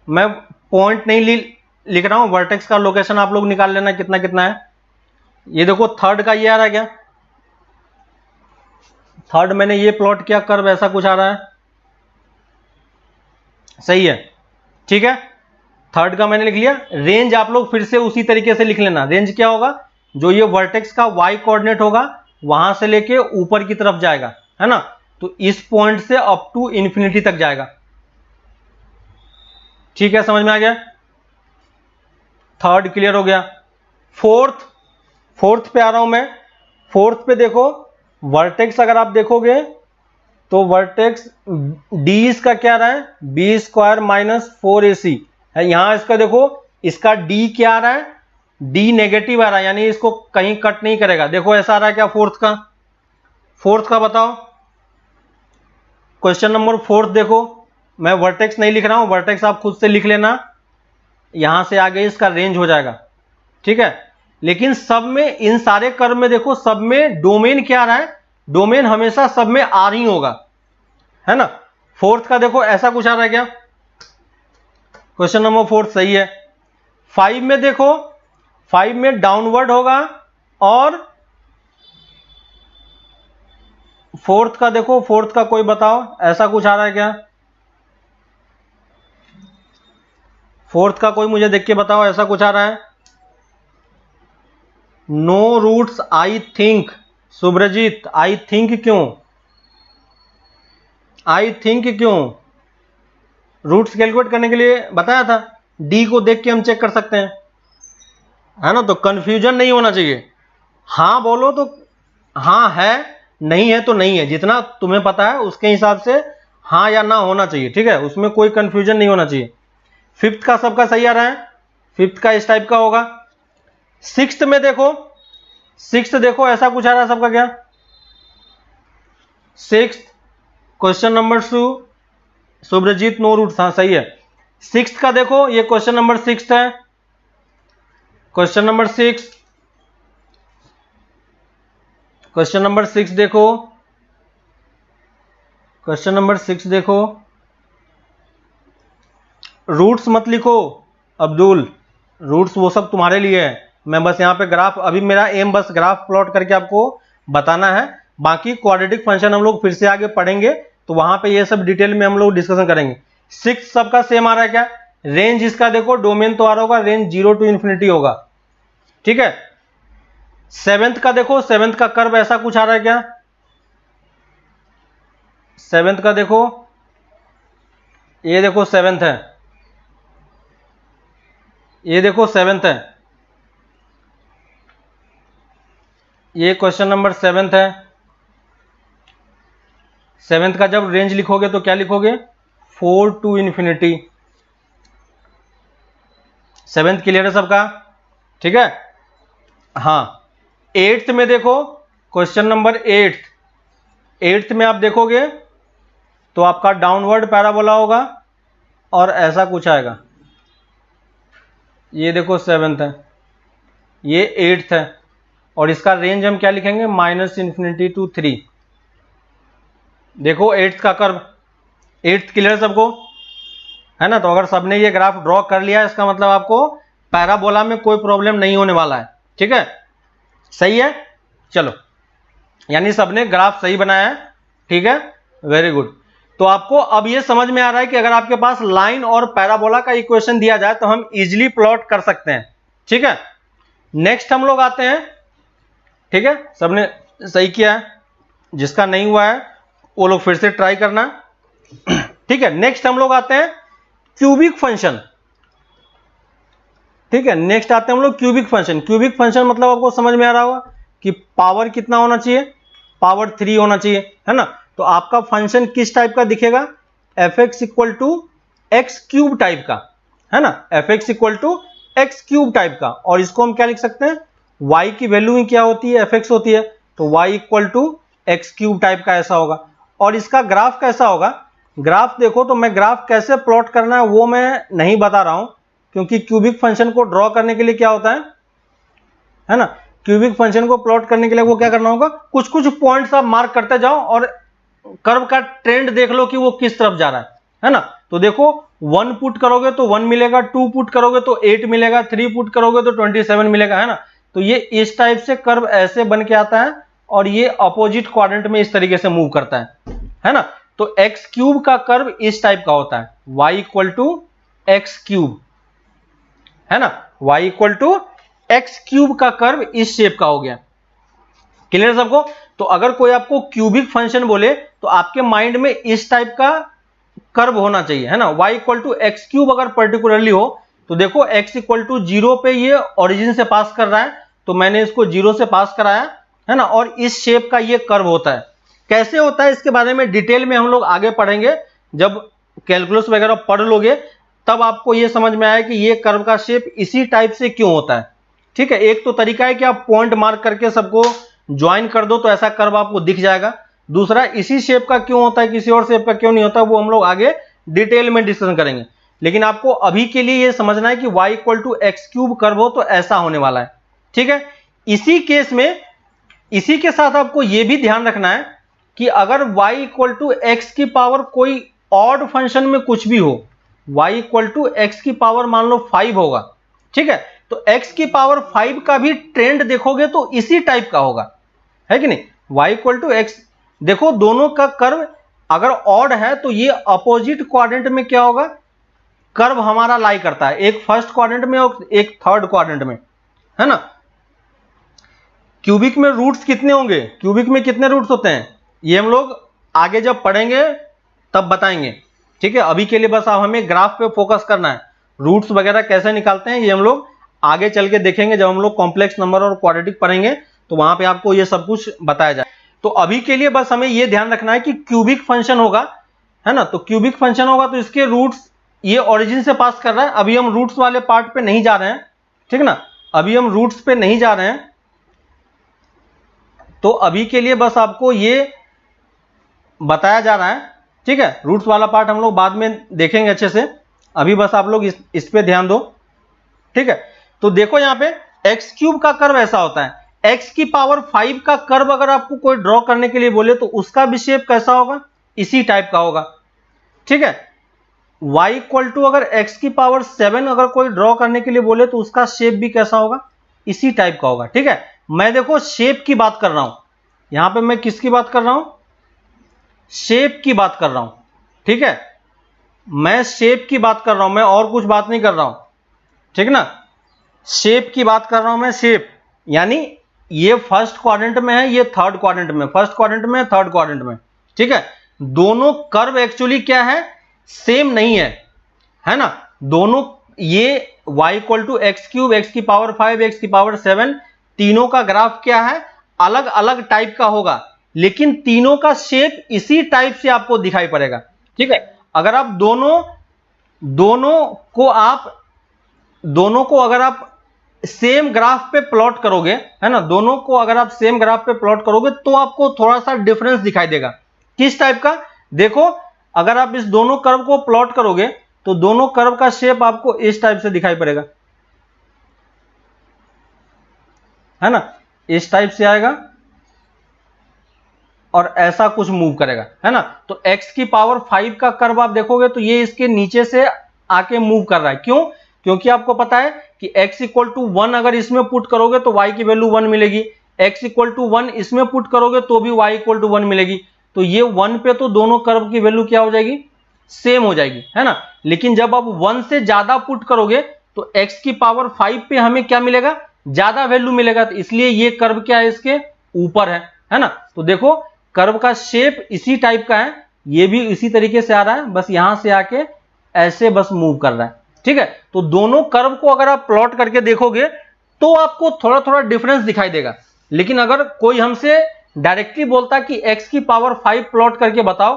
मैं पॉइंट नहीं लिख रहा हूं, वर्टेक्स का लोकेशन आप लोग निकाल लेना कितना कितना है, ये देखो थर्ड का ये आ रहा है क्या, थर्ड मैंने ये प्लॉट किया, कर्व ऐसा कुछ आ रहा है, सही है, ठीक है, थर्ड का मैंने लिख लिया। रेंज आप लोग फिर से उसी तरीके से लिख लेना, रेंज क्या होगा, जो ये वर्टेक्स का y कोऑर्डिनेट होगा वहां से लेके ऊपर की तरफ जाएगा, है ना, तो इस पॉइंट से अप टू इन्फिनिटी तक जाएगा, ठीक है, समझ में आ गया, थर्ड क्लियर हो गया। फोर्थ, फोर्थ पे आ रहा हूं मैं, फोर्थ पे देखो वर्टेक्स अगर आप देखोगे तो वर्टेक्स d इसका क्या रहा है, बी स्क्वायर माइनस 4ac है, यहां इसका देखो, इसका d क्या आ रहा है, d नेगेटिव आ रहा है, यानी इसको कहीं कट नहीं करेगा, देखो ऐसा आ रहा है क्या फोर्थ का, फोर्थ का बताओ, क्वेश्चन नंबर फोर्थ देखो, मैं वर्टेक्स नहीं लिख रहा हूं, वर्टेक्स आप खुद से लिख लेना, यहां से आगे इसका रेंज हो जाएगा, ठीक है, लेकिन सब में, इन सारे कर्व में देखो सब में डोमेन क्या आ रहा है, डोमेन हमेशा सब में आर ही होगा, है ना। फोर्थ का देखो ऐसा कुछ आ रहा है क्या, क्वेश्चन नंबर फोर्थ सही है। 5 में देखो, 5 में डाउनवर्ड होगा, और फोर्थ का देखो, फोर्थ का कोई बताओ ऐसा कुछ आ रहा है क्या, फोर्थ का कोई मुझे देख के बताओ ऐसा कुछ आ रहा है, no roots I think, Subrajit I think क्यों, आई थिंक क्यों, रूट्स कैलकुलेट करने के लिए बताया था, डी को देख के हम चेक कर सकते हैं, है ना, तो कंफ्यूजन नहीं होना चाहिए। हाँ बोलो तो हाँ है, नहीं है तो नहीं है, जितना तुम्हें पता है उसके हिसाब से हाँ या ना होना चाहिए, ठीक है, उसमें कोई कंफ्यूजन नहीं होना चाहिए। फिफ्थ का सबका सही आ रहा है, फिफ्थ का इस टाइप का होगा। सिक्स्थ में देखो, सिक्स्थ देखो ऐसा कुछ आ रहा है सबका क्या, sixth question number 2 Subrajit no root, हाँ सही है। सिक्स्थ का देखो, ये क्वेश्चन नंबर 6 है, क्वेश्चन नंबर 6, क्वेश्चन नंबर 6 देखो, क्वेश्चन नंबर 6 देखो, रूट्स मत लिखो अब्दुल, रूट्स वो सब तुम्हारे लिए है, मैं बस यहाँ पे ग्राफ, अभी मेरा एम बस ग्राफ प्लॉट करके आपको बताना है, बाकी क्वाड्रेटिक फंक्शन हम लोग फिर से आगे पढ़ेंगे तो वहां पे ये सब डिटेल में हम लोग डिस्कशन करेंगे। सिक्स सबका सेम आ रहा है क्या, रेंज इसका देखो, डोमेन तो आ रहा होगा, रेंज 0 to इन्फिनिटी होगा, ठीक है। सेवेंथ का देखो, सेवेंथ का कर्व ऐसा कुछ आ रहा है क्या, सेवेंथ का देखो, ये देखो सेवेंथ है, ये देखो सेवेंथ है, ये क्वेश्चन नंबर 7 है। सेवेंथ का जब रेंज लिखोगे तो क्या लिखोगे, 4 to इन्फिनिटी। सेवेंथ क्लियर है सबका, ठीक है। हाँ, एट्थ में देखो, क्वेश्चन नंबर 8, एट्थ में आप देखोगे तो आपका डाउनवर्ड पैराबोला होगा और ऐसा कुछ आएगा, ये देखो सेवेंथ है, ये एट्थ है, और इसका रेंज हम क्या लिखेंगे, -इन्फिनिटी to 3। देखो एट्थ का कर्व, एट्थ क्लियर सबको है ना, तो अगर सबने ये ग्राफ ड्रॉ कर लिया है इसका मतलब आपको पैराबोला में कोई प्रॉब्लम नहीं होने वाला है, ठीक है, सही है। चलो, यानी सबने ग्राफ सही बनाया है, ठीक है, वेरी गुड। तो आपको अब ये समझ में आ रहा है कि अगर आपके पास लाइन और पैराबोला का इक्वेशन दिया जाए तो हम इजीली प्लॉट कर सकते हैं, ठीक है। नेक्स्ट हम लोग आते हैं, ठीक है, सबने सही किया है, जिसका नहीं हुआ है वो लोग फिर से ट्राई करना, ठीक है। नेक्स्ट हम लोग आते हैं क्यूबिक फंक्शन, ठीक है, नेक्स्ट आते हैं हम लोग क्यूबिक फंक्शन। क्यूबिक फंक्शन मतलब आपको समझ में आ रहा होगा कि पावर कितना होना चाहिए, पावर 3 होना चाहिए, है ना। तो आपका फंक्शन किस टाइप का दिखेगा, fx = x³ टाइप का, है ना, fx = x³ टाइप का, और इसको हम क्या लिख सकते हैं, y की वैल्यू ही क्या होती है, fx होती है, तो y = x³ टाइप का ऐसा होगा। और इसका ग्राफ कैसा होगा, ग्राफ देखो, तो मैं ग्राफ कैसे प्लॉट करना है वो मैं नहीं बता रहा हूं, क्योंकि क्यूबिक फंक्शन को ड्रॉ करने के लिए क्या होता है ना, क्यूबिक फंक्शन को प्लॉट करने के लिए वो क्या करना होगा, कुछ कुछ पॉइंट्स आप मार्क करते जाओ और कर्व का ट्रेंड देख लो कि वो किस तरफ जा रहा है ना। तो देखो 1 पुट करोगे तो 1 मिलेगा, 2 पुट करोगे तो 8 मिलेगा, 3 पुट करोगे तो 27 मिलेगा, है ना। तो ये इस टाइप से कर्व ऐसे बन के आता है और ये अपोजिट क्वाड्रेंट में इस तरीके से मूव करता है ना। तो x³ का कर्व इस टाइप का होता है, y = x³, है ना, y = x³ का कर्व इस शेप का हो गया, क्लियर सबको। तो अगर कोई आपको क्यूबिक फंक्शन बोले तो आपके माइंड में इस टाइप का कर्व होना चाहिए, है ना। y = x³ अगर पर्टिकुलरली हो तो देखो x = 0 पे ये ओरिजिन से पास कर रहा है, तो मैंने इसको 0 से पास कराया, है ना, और इस शेप का ये कर्व होता है। कैसे होता है इसके बारे में डिटेल में हम लोग आगे पढ़ेंगे, जब कैलकुलस वगैरह पढ़ लोगे तब आपको ये समझ में आया कि ये कर्व का शेप इसी टाइप से क्यों होता है, ठीक है। एक तो तरीका है कि आप पॉइंट मार्क करके सबको ज्वाइन कर दो तो ऐसा कर्व आपको दिख जाएगा, दूसरा इसी शेप का क्यों होता है, किसी और शेप का क्यों नहीं होता, वो हम लोग आगे डिटेल में डिस्कशन करेंगे। लेकिन आपको अभी के लिए ये समझना है कि y = x³ कर्व हो तो ऐसा होने वाला है, ठीक है। इसी केस में इसी के साथ आपको यह भी ध्यान रखना है कि अगर y = x की पावर कोई ऑड फंक्शन में कुछ भी हो, y = x की पावर मान लो 5 होगा, ठीक है, तो x की पावर 5 का भी ट्रेंड देखोगे तो इसी टाइप का होगा, है कि नहीं। y = x, देखो दोनों का कर्व अगर ऑड है तो ये अपोजिट क्वाड्रेंट में क्या होगा, कर्व हमारा लाई करता है, एक फर्स्ट क्वाड्रेंट में और एक थर्ड क्वाड्रेंट में, है ना। क्यूबिक में रूट्स कितने होंगे, क्यूबिक में कितने रूट्स होते हैं, ये हम लोग आगे जब पढ़ेंगे तब बताएंगे, ठीक है। अभी के लिए बस आप हमें ग्राफ पे फोकस करना है, रूट्स वगैरह कैसे निकालते हैं ये हम लोग आगे चल के देखेंगे जब हम लोग कॉम्प्लेक्स नंबर और क्वाड्रेटिक पढ़ेंगे तो वहां पे आपको ये सब कुछ बताया जाए। तो अभी के लिए बस हमें ये ध्यान रखना है कि क्यूबिक फंक्शन होगा, है ना। तो क्यूबिक फंक्शन होगा तो इसके रूट्स ये ओरिजिन से पास कर रहा है। अभी हम रूट्स वाले पार्ट पे नहीं जा रहे हैं, ठीक ना, अभी हम रूट्स पे नहीं जा रहे हैं। तो अभी के लिए बस आपको ये बताया जा रहा है, ठीक है। रूट्स वाला पार्ट हम लोग बाद में देखेंगे अच्छे से, अभी बस आप लोग इस पे ध्यान दो, ठीक है। तो देखो यहां पे एक्स क्यूब का कर्व ऐसा होता है, एक्स की पावर 5 का कर्व अगर आपको कोई ड्रॉ करने के लिए बोले तो उसका भी शेप कैसा होगा, इसी टाइप का होगा, ठीक है। y इक्वल टू अगर x की पावर 7 अगर कोई ड्रॉ करने के लिए बोले तो उसका शेप भी कैसा होगा, इसी टाइप का होगा, ठीक है। मैं देखो शेप की बात कर रहा हूं, यहां पे मैं किसकी बात कर रहा हूं, शेप की बात कर रहा हूं, ठीक है। मैं शेप की बात कर रहा हूं, मैं और कुछ बात नहीं कर रहा हूं, ठीक ना। शेप की बात कर रहा हूं मैं, शेप यानी ये फर्स्ट क्वाड्रेंट में है, ये थर्ड क्वाड्रेंट में, फर्स्ट क्वाड्रेंट में, थर्ड क्वाड्रेंट में, ठीक है। दोनों कर्व एक्चुअली क्या है, सेम नहीं है ना। दोनों ये y equal to x cube, x की पावर 5, एक्स की पावर 7, तीनों का ग्राफ क्या है, अलग अलग टाइप का होगा, लेकिन तीनों का शेप इसी टाइप से आपको दिखाई पड़ेगा, ठीक है। अगर आप दोनों को अगर आप सेम ग्राफ पे प्लॉट करोगे, है ना, दोनों को अगर आप सेम ग्राफ पे प्लॉट करोगे तो आपको थोड़ा सा डिफरेंस दिखाई देगा। किस टाइप का, देखो अगर आप इस दोनों कर्व को प्लॉट करोगे तो दोनों कर्व का शेप आपको इस टाइप से दिखाई पड़ेगा, है ना, इस टाइप से आएगा और ऐसा कुछ मूव करेगा, है ना। तो x की पावर 5 का कर्व आप देखोगे तो ये इसके नीचे से आके मूव कर रहा है, क्यों, क्योंकि आपको पता है कि x इक्वल टू 1 अगर इसमें पुट करोगे तो y की वैल्यू 1 मिलेगी, x इक्वल टू 1 इसमें पुट करोगे तो भी y इक्वल टू 1 मिलेगी। तो ये 1 पे तो दोनों कर्व की वैल्यू क्या हो जाएगी, सेम हो जाएगी, है ना। लेकिन जब आप 1 से ज्यादा पुट करोगे तो x की पावर 5 पे हमें क्या मिलेगा, ज्यादा वैल्यू मिलेगा, तो इसलिए ये कर्व क्या है, इसके ऊपर है ना। तो देखो कर्व का शेप इसी टाइप का है, ये भी इसी तरीके से आ रहा है, बस यहां से आके ऐसे बस मूव कर रहा है, ठीक है। तो दोनों कर्व को अगर आप प्लॉट करके देखोगे तो आपको थोड़ा थोड़ा डिफरेंस दिखाई देगा। लेकिन अगर कोई हमसे डायरेक्टली बोलता कि x की पावर 5 प्लॉट करके बताओ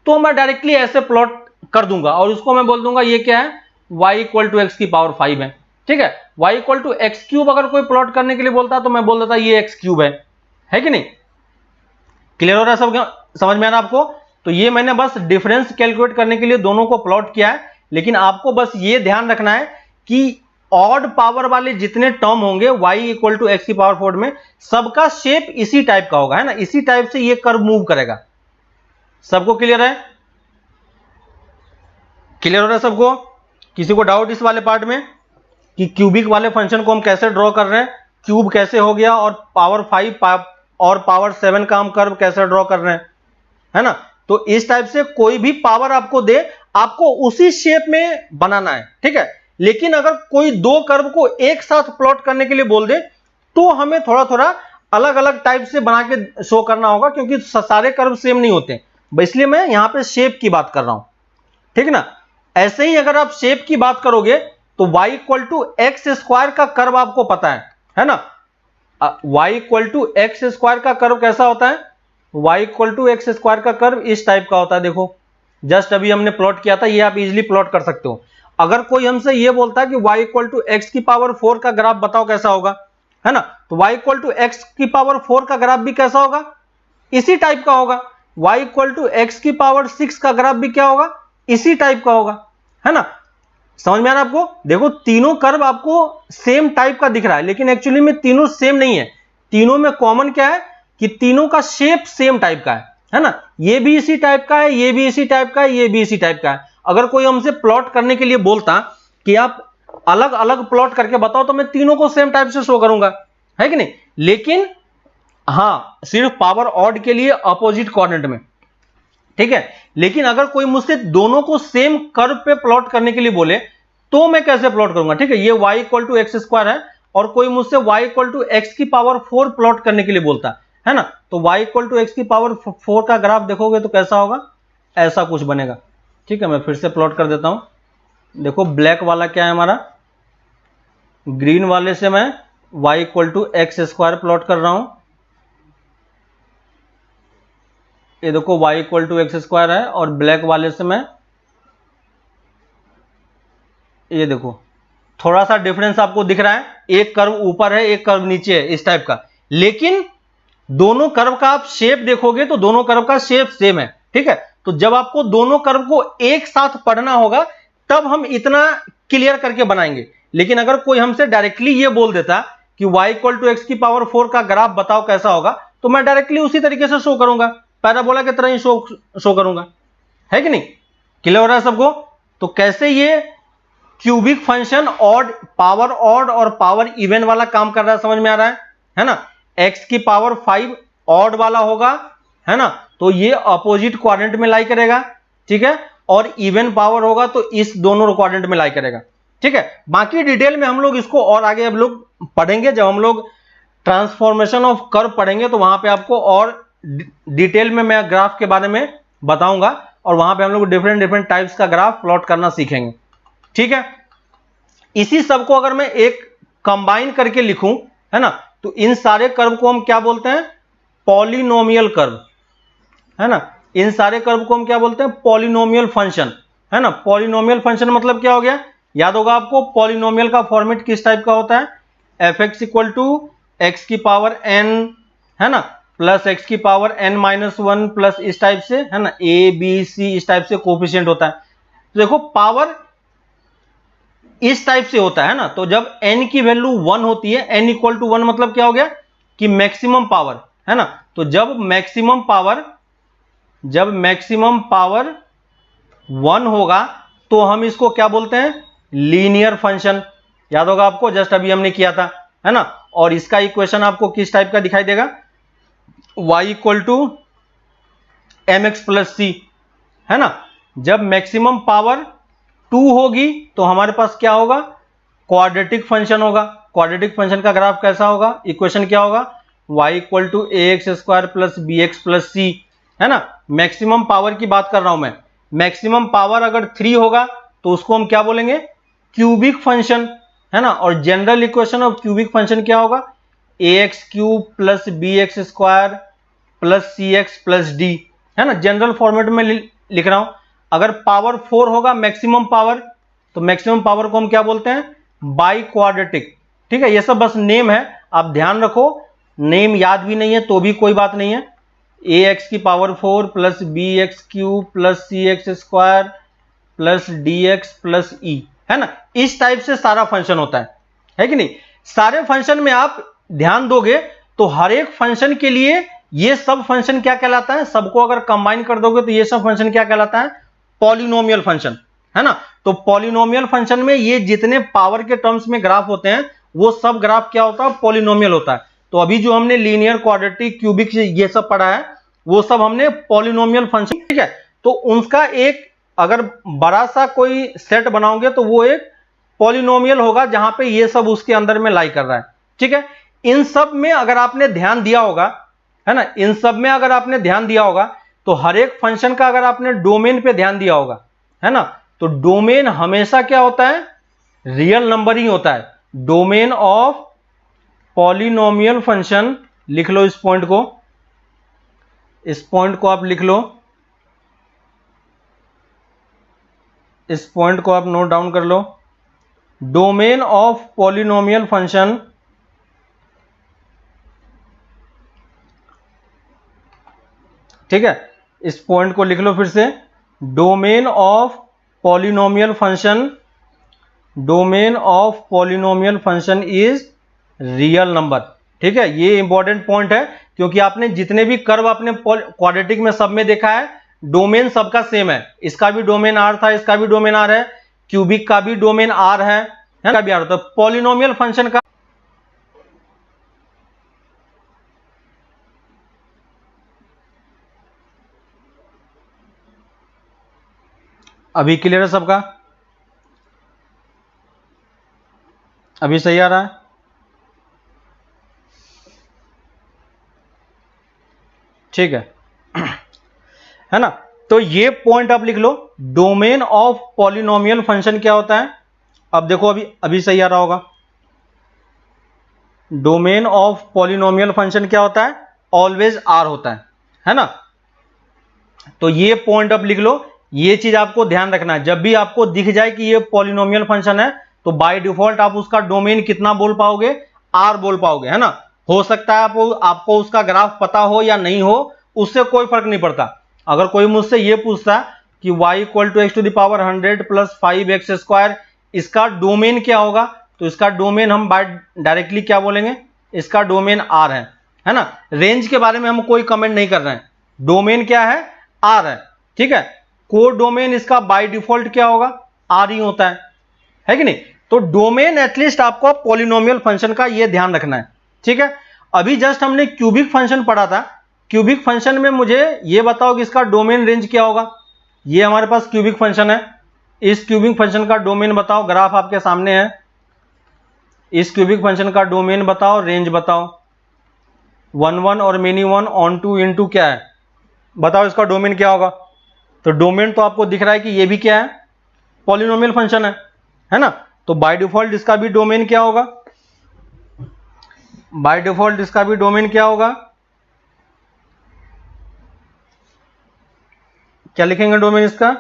तो मैं डायरेक्टली ऐसे प्लॉट कर दूंगा और उसको मैं बोल दूंगा ये क्या है, y इक्वल टू एक्स की पावर 5 है, ठीक है। y equal to x cube अगर कोई प्लॉट करने के लिए बोलता तो मैं बोल देता ये एक्स क्यूब है कि नहीं। क्लियर हो रहा है सब, समझ में आ रहा है आपको। तो ये मैंने बस डिफरेंस कैलकुलेट करने के लिए दोनों को प्लॉट किया है, लेकिन आपको बस ये ध्यान रखना है कि ऑड पावर वाले जितने टर्म होंगे y इक्वल टू एक्स की पावर 4 में सबका शेप इसी टाइप का होगा, है ना, इसी टाइप से ये कर्व मूव करेगा। सबको क्लियर है, क्लियर हो रहा है सबको। किसी को डाउट इस वाले पार्ट में कि क्यूबिक वाले फंक्शन को हम कैसे ड्रॉ कर रहे हैं, क्यूब कैसे हो गया और पावर 5 और पावर 7 का हम कर्व कैसे ड्रॉ कर रहे हैं, है ना। तो इस टाइप से कोई भी पावर आपको दे आपको उसी शेप में बनाना है, ठीक है। लेकिन अगर कोई दो कर्व को एक साथ प्लॉट करने के लिए बोल दे तो हमें थोड़ा थोड़ा अलग अलग टाइप से बना के शो करना होगा, क्योंकि सारे कर्व सेम नहीं होते, इसलिए मैं यहां पे शेप की बात कर रहा हूं, ठीक ना। ऐसे ही अगर आप शेप की बात करोगे तो y equal to x square का कर्व आपको पता है ना। y equal to x square का कर्व कैसा होता है, y equal to x square का कर्व इस टाइप का होता है। देखो जस्ट अभी हमने प्लॉट किया था, ये आप इजीली प्लॉट कर सकते हो। अगर कोई हमसे ये बोलता है कि y इक्वल टू एक्स की पावर 4 का ग्राफ बताओ कैसा होगा, है ना, तो y इक्वल टू एक्स की पावर 4 का ग्राफ भी कैसा होगा, इसी टाइप का होगा। y इक्वल टू एक्स की पावर 6 का ग्राफ भी क्या होगा, इसी टाइप का होगा, है ना। समझ में आ रहा है आपको। देखो तीनों कर्व आपको सेम टाइप का दिख रहा है, लेकिन एक्चुअली में तीनों सेम नहीं है। तीनों में कॉमन क्या है कि तीनों का शेप सेम टाइप का है ना। ये भी इसी टाइप का है, ये भी इसी टाइप का है, ये भी इसी टाइप का है। अगर कोई हमसे प्लॉट करने के लिए बोलता कि आप अलग अलग प्लॉट करके बताओ तो मैं तीनों को सेम टाइप से शो करूंगा, है कि नहीं। लेकिन हाँ सिर्फ पावर ऑड के लिए अपोजिट कोऑर्डिनेट में, ठीक है। लेकिन अगर कोई मुझसे दोनों को सेम कर्व पे प्लॉट करने के लिए बोले तो मैं कैसे प्लॉट करूंगा, ठीक है। ये y equal to x square है और कोई मुझसे y इक्वल टू एक्स की पावर 4 प्लॉट करने के लिए बोलता है ना, तो y इक्वल टू एक्स की पावर 4 का ग्राफ देखोगे तो कैसा होगा, ऐसा कुछ बनेगा, ठीक है। मैं फिर से प्लॉट कर देता हूं। देखो ब्लैक वाला क्या है हमारा, ग्रीन वाले से मैं y equal to x square plot कर रहा हूं। ये देखो y equal to x square है, और ब्लैक वाले से मैं, ये देखो थोड़ा सा डिफरेंस आपको दिख रहा है, एक कर्व ऊपर है एक कर्व नीचे है, इस टाइप का। लेकिन दोनों कर्व का आप शेप देखोगे तो दोनों कर्व का शेप सेम है, ठीक है। तो जब आपको दोनों कर्व को एक साथ पढ़ना होगा तब हम इतना क्लियर करके बनाएंगे। लेकिन अगर कोई हमसे डायरेक्टली ये बोल देता कि y इक्वल टू एक्स की पावर 4 का ग्राफ बताओ कैसा होगा, तो मैं डायरेक्टली उसी तरीके से शो करूंगा, पैराबोला की तरह ही शो करूंगा, है कि नहीं? क्लियर हो रहा है सबको? तो कैसे ये cubic function odd, power odd और पावर इवन वाला काम कर रहा है, समझ में आ रहा है ना? x की पावर 5 ऑड वाला होगा, है ना, तो ये अपोजिट क्वाड्रेंट में लाई करेगा, ठीक है। और इवन पावर होगा तो इस दोनों क्वाड्रेंट में लाई करेगा, ठीक है। बाकी डिटेल में हम लोग इसको और आगे अब लोग पढ़ेंगे, जब हम लोग ट्रांसफॉर्मेशन ऑफ कर्व पढ़ेंगे तो वहां पे आपको और डिटेल में मैं ग्राफ के बारे में बताऊंगा, और वहां पे हम लोग डिफरेंट टाइप्स का ग्राफ प्लॉट करना सीखेंगे, ठीक है। इसी सब को अगर मैं एक कंबाइन करके लिखूं, है ना, तो इन सारे कर्व को हम क्या बोलते हैं? पॉलिनोमियल कर्व, है ना। इन सारे कर्व को हम क्या बोलते हैं? पॉलिनोमियल फंक्शन, है ना। पॉलिनोमियल फंक्शन मतलब क्या हो गया? याद होगा आपको पॉलिनोमियल का फॉर्मेट किस टाइप का होता है? F x equal to x की पावर एन, है ना, प्लस एक्स की power n minus one plus इस टाइप से, है ना, ए बी सी इस टाइप से कोफिशिएंट होता है। तो देखो पावर इस टाइप से होता है ना, तो जब n की वैल्यू 1 होती है, n इक्वल टू 1 मतलब क्या हो गया कि मैक्सिमम पावर, है ना। तो जब मैक्सिमम पावर 1 होगा तो हम इसको क्या बोलते हैं? Linear function. याद होगा आपको, जस्ट अभी हमने किया था, है ना। और इसका इक्वेशन आपको किस टाइप का दिखाई देगा? y equal to m x plus c, है ना। जब मैक्सिमम पावर 2 होगी तो हमारे पास क्या होगा? क्वाड्रेटिक फंक्शन होगा। क्वाड्रेटिक फंक्शन का ग्राफ कैसा होगा? इक्वेशन क्या होगा? y equal to a x square plus b x plus c, है ना। मैक्सिमम पावर की बात कर रहा हूं मैं। मैक्सिमम पावर अगर 3 होगा तो उसको हम क्या बोलेंगे? क्यूबिक फंक्शन, है ना। और general equation of cubic function क्या होगा? A x cube plus b x square plus c x plus d, है ना। जनरल फॉर्मेट में लिख रहा हूं। अगर पावर 4 होगा मैक्सिमम पावर, तो मैक्सिमम पावर को हम क्या बोलते हैं? बाई क्वाड्रेटिक, ठीक है। ये सब बस नेम है, आप ध्यान रखो। नेम याद भी नहीं है तो भी कोई बात नहीं है। ए एक्स की power 4 plus b x cube plus c x square plus d x plus e, है ना। इस टाइप से सारा फंक्शन होता है कि नहीं? सारे फंक्शन में आप ध्यान दोगे तो हर एक फंक्शन के लिए ये सब फंक्शन क्या कहलाता है? सबको अगर कंबाइन कर दोगे तो ये सब फंक्शन क्या कहलाता है? पॉलिनोमियल फंक्शन, है ना। तो पॉलिनोमियल फंक्शन में ये जितने पावर के टर्म्स में ग्राफ होते हैं वो सब ग्राफ क्या होता है? पॉलिनोमियल होता है। तो अभी जो हमने लीनियर, क्वाड्रेटिक, क्यूबिक ये सब पढ़ा है वो सब हमने पॉलिनोमियल फंक्शन, ठीक है। तो उनका एक अगर बड़ा सा कोई सेट बनाओगे तो वो एक पॉलिनोमियल होगा जहां पे ये सब उसके अंदर में लाई कर रहा है, ठीक है। इन सब में अगर आपने ध्यान दिया होगा, है ना, इन सब में अगर आपने ध्यान दिया होगा तो हर एक फंक्शन का अगर आपने डोमेन पे ध्यान दिया होगा, है ना, तो डोमेन हमेशा क्या होता है? रियल नंबर ही होता है। डोमेन ऑफ पॉलिनोमियल फंक्शन, लिख लो इस पॉइंट को, इस पॉइंट को आप लिख लो, इस पॉइंट को आप नोट डाउन कर लो। डोमेन ऑफ पॉलिनोमियल फंक्शन ठीक है, इस पॉइंट को लिख लो फिर से। Domain of polynomial function, domain of polynomial function is real number, ठीक है। ये इंपॉर्टेंट पॉइंट है क्योंकि आपने जितने भी कर्व आपने क्वाड्रेटिक में सब में देखा है, डोमेन सबका सेम है। इसका भी डोमेन आर था, इसका भी डोमेन आर है, क्यूबिक का भी डोमेन आर है ना, भी आर होता है। पॉलिनोमियल फंक्शन का अभी क्लियर है सबका? अभी सही आ रहा है? ठीक है ना। तो ये पॉइंट आप लिख लो। डोमेन ऑफ पॉलिनोमियल फंक्शन क्या होता है? अब देखो अभी सही आ रहा होगा। डोमेन ऑफ पॉलिनोमियल फंक्शन क्या होता है, ऑलवेज आर होता है ना। तो ये पॉइंट आप लिख लो, ये चीज आपको ध्यान रखना है। जब भी आपको दिख जाए कि ये पॉलिनोमियल फंक्शन है तो बाय डिफॉल्ट आप उसका डोमेन कितना बोल पाओगे, आर बोल पाओगे, है ना। हो सकता है आपको उसका ग्राफ पता हो या नहीं हो, उससे कोई फर्क नहीं पड़ता। अगर कोई मुझसे ये पूछता कि y equal to x to the power 100 प्लस 5x², इसका डोमेन क्या होगा, तो इसका डोमेन हम डायरेक्टली क्या बोलेंगे, इसका डोमेन आर है ना। रेंज के बारे में हम कोई कमेंट नहीं कर रहे हैं, डोमेन क्या है, आर है, ठीक है। कोड डोमेन इसका बाय डिफॉल्ट क्या होगा, आर ही होता है कि नहीं। तो डोमेन एटलीस्ट आपको पॉलिनोमियल फंक्शन का ये ध्यान रखना है, ठीक है। अभी जस्ट हमने क्यूबिक फंक्शन पढ़ा था, क्यूबिक फंक्शन में मुझे ये बताओ कि इसका डोमेन रेंज क्या होगा। ये हमारे पास क्यूबिक फंक्शन है, इस क्यूबिक फंक्शन का डोमेन बताओ, ग्राफ आपके सामने है, इस क्यूबिक फंक्शन का डोमेन बताओ, रेंज बताओ। 1 1 और मेनी 1 ऑन टू इनटू क्या है, बताओ इसका डोमेन क्या होगा। तो डोमेन तो आपको दिख रहा है कि ये भी क्या है, पॉलिनोमियल फंक्शन है ना। तो बाय डिफॉल्ट इसका भी डोमेन क्या होगा, बाय डिफॉल्ट इसका भी डोमेन क्या होगा, क्या लिखेंगे डोमेन इसका,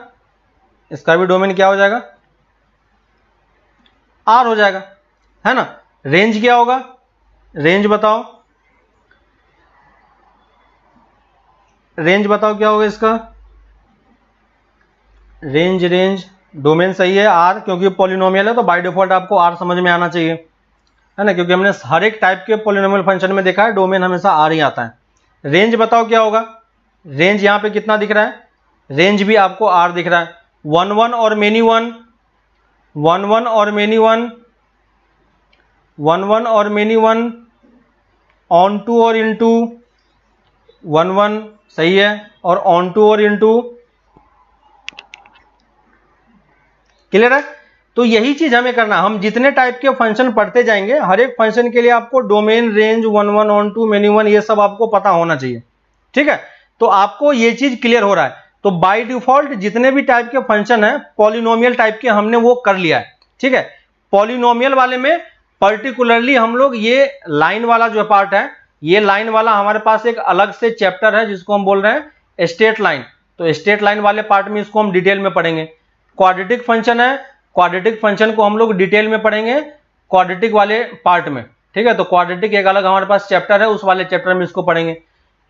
इसका भी डोमेन क्या हो जाएगा, आर हो जाएगा, है ना। रेंज क्या होगा, रेंज बताओ, रेंज बताओ क्या होगा इसका, रेंज डोमेन सही है आर, क्योंकि पॉलिनोमियल है तो बाय डिफॉल्ट आपको आर समझ में आना चाहिए, है ना, क्योंकि हमने हर एक टाइप के पॉलिनोमियल फंक्शन में देखा है डोमेन हमेशा आर ही आता है। रेंज बताओ क्या होगा, रेंज यहां पे कितना दिख रहा है, रेंज भी आपको आर दिख रहा है। 1 1 और मेनी 1, 1 1 और मेनी 1, 1 1 और मेनी 1, ऑन टू और इनटू, 1 1 सही है, और ऑन टू और इनटू, क्लियर है। तो यही चीज हमें करना, हम जितने टाइप के फंक्शन पढ़ते जाएंगे हर एक फंक्शन के लिए आपको domain, range, 1 1 onto, many 1 ये सब आपको पता होना चाहिए, ठीक है। तो आपको ये चीज क्लियर हो रहा है। तो बाय डिफॉल्ट जितने भी टाइप के फंक्शन है पॉलिनोमियल टाइप के हमने वो कर लिया है, ठीक है। पॉलिनोमियल वाले में पर्टिकुलरली हम लोग ये लाइन वाला जो पार्ट है, ये लाइन वाला हमारे पास एक अलग से चैप्टर है जिसको हम बोल रहे हैं स्टेट लाइन। तो स्टेट लाइन वाले पार्ट में इसको हम डिटेल में पढ़ेंगे। क्वाड्रेटिक फंक्शन है, क्वाड्रेटिक फंक्शन को हम लोग डिटेल में पढ़ेंगे क्वाड्रेटिक वाले पार्ट में, ठीक है। तो क्वाड्रेटिक एक अलग हमारे पास चैप्टर है, उस वाले चैप्टर में इसको पढ़ेंगे।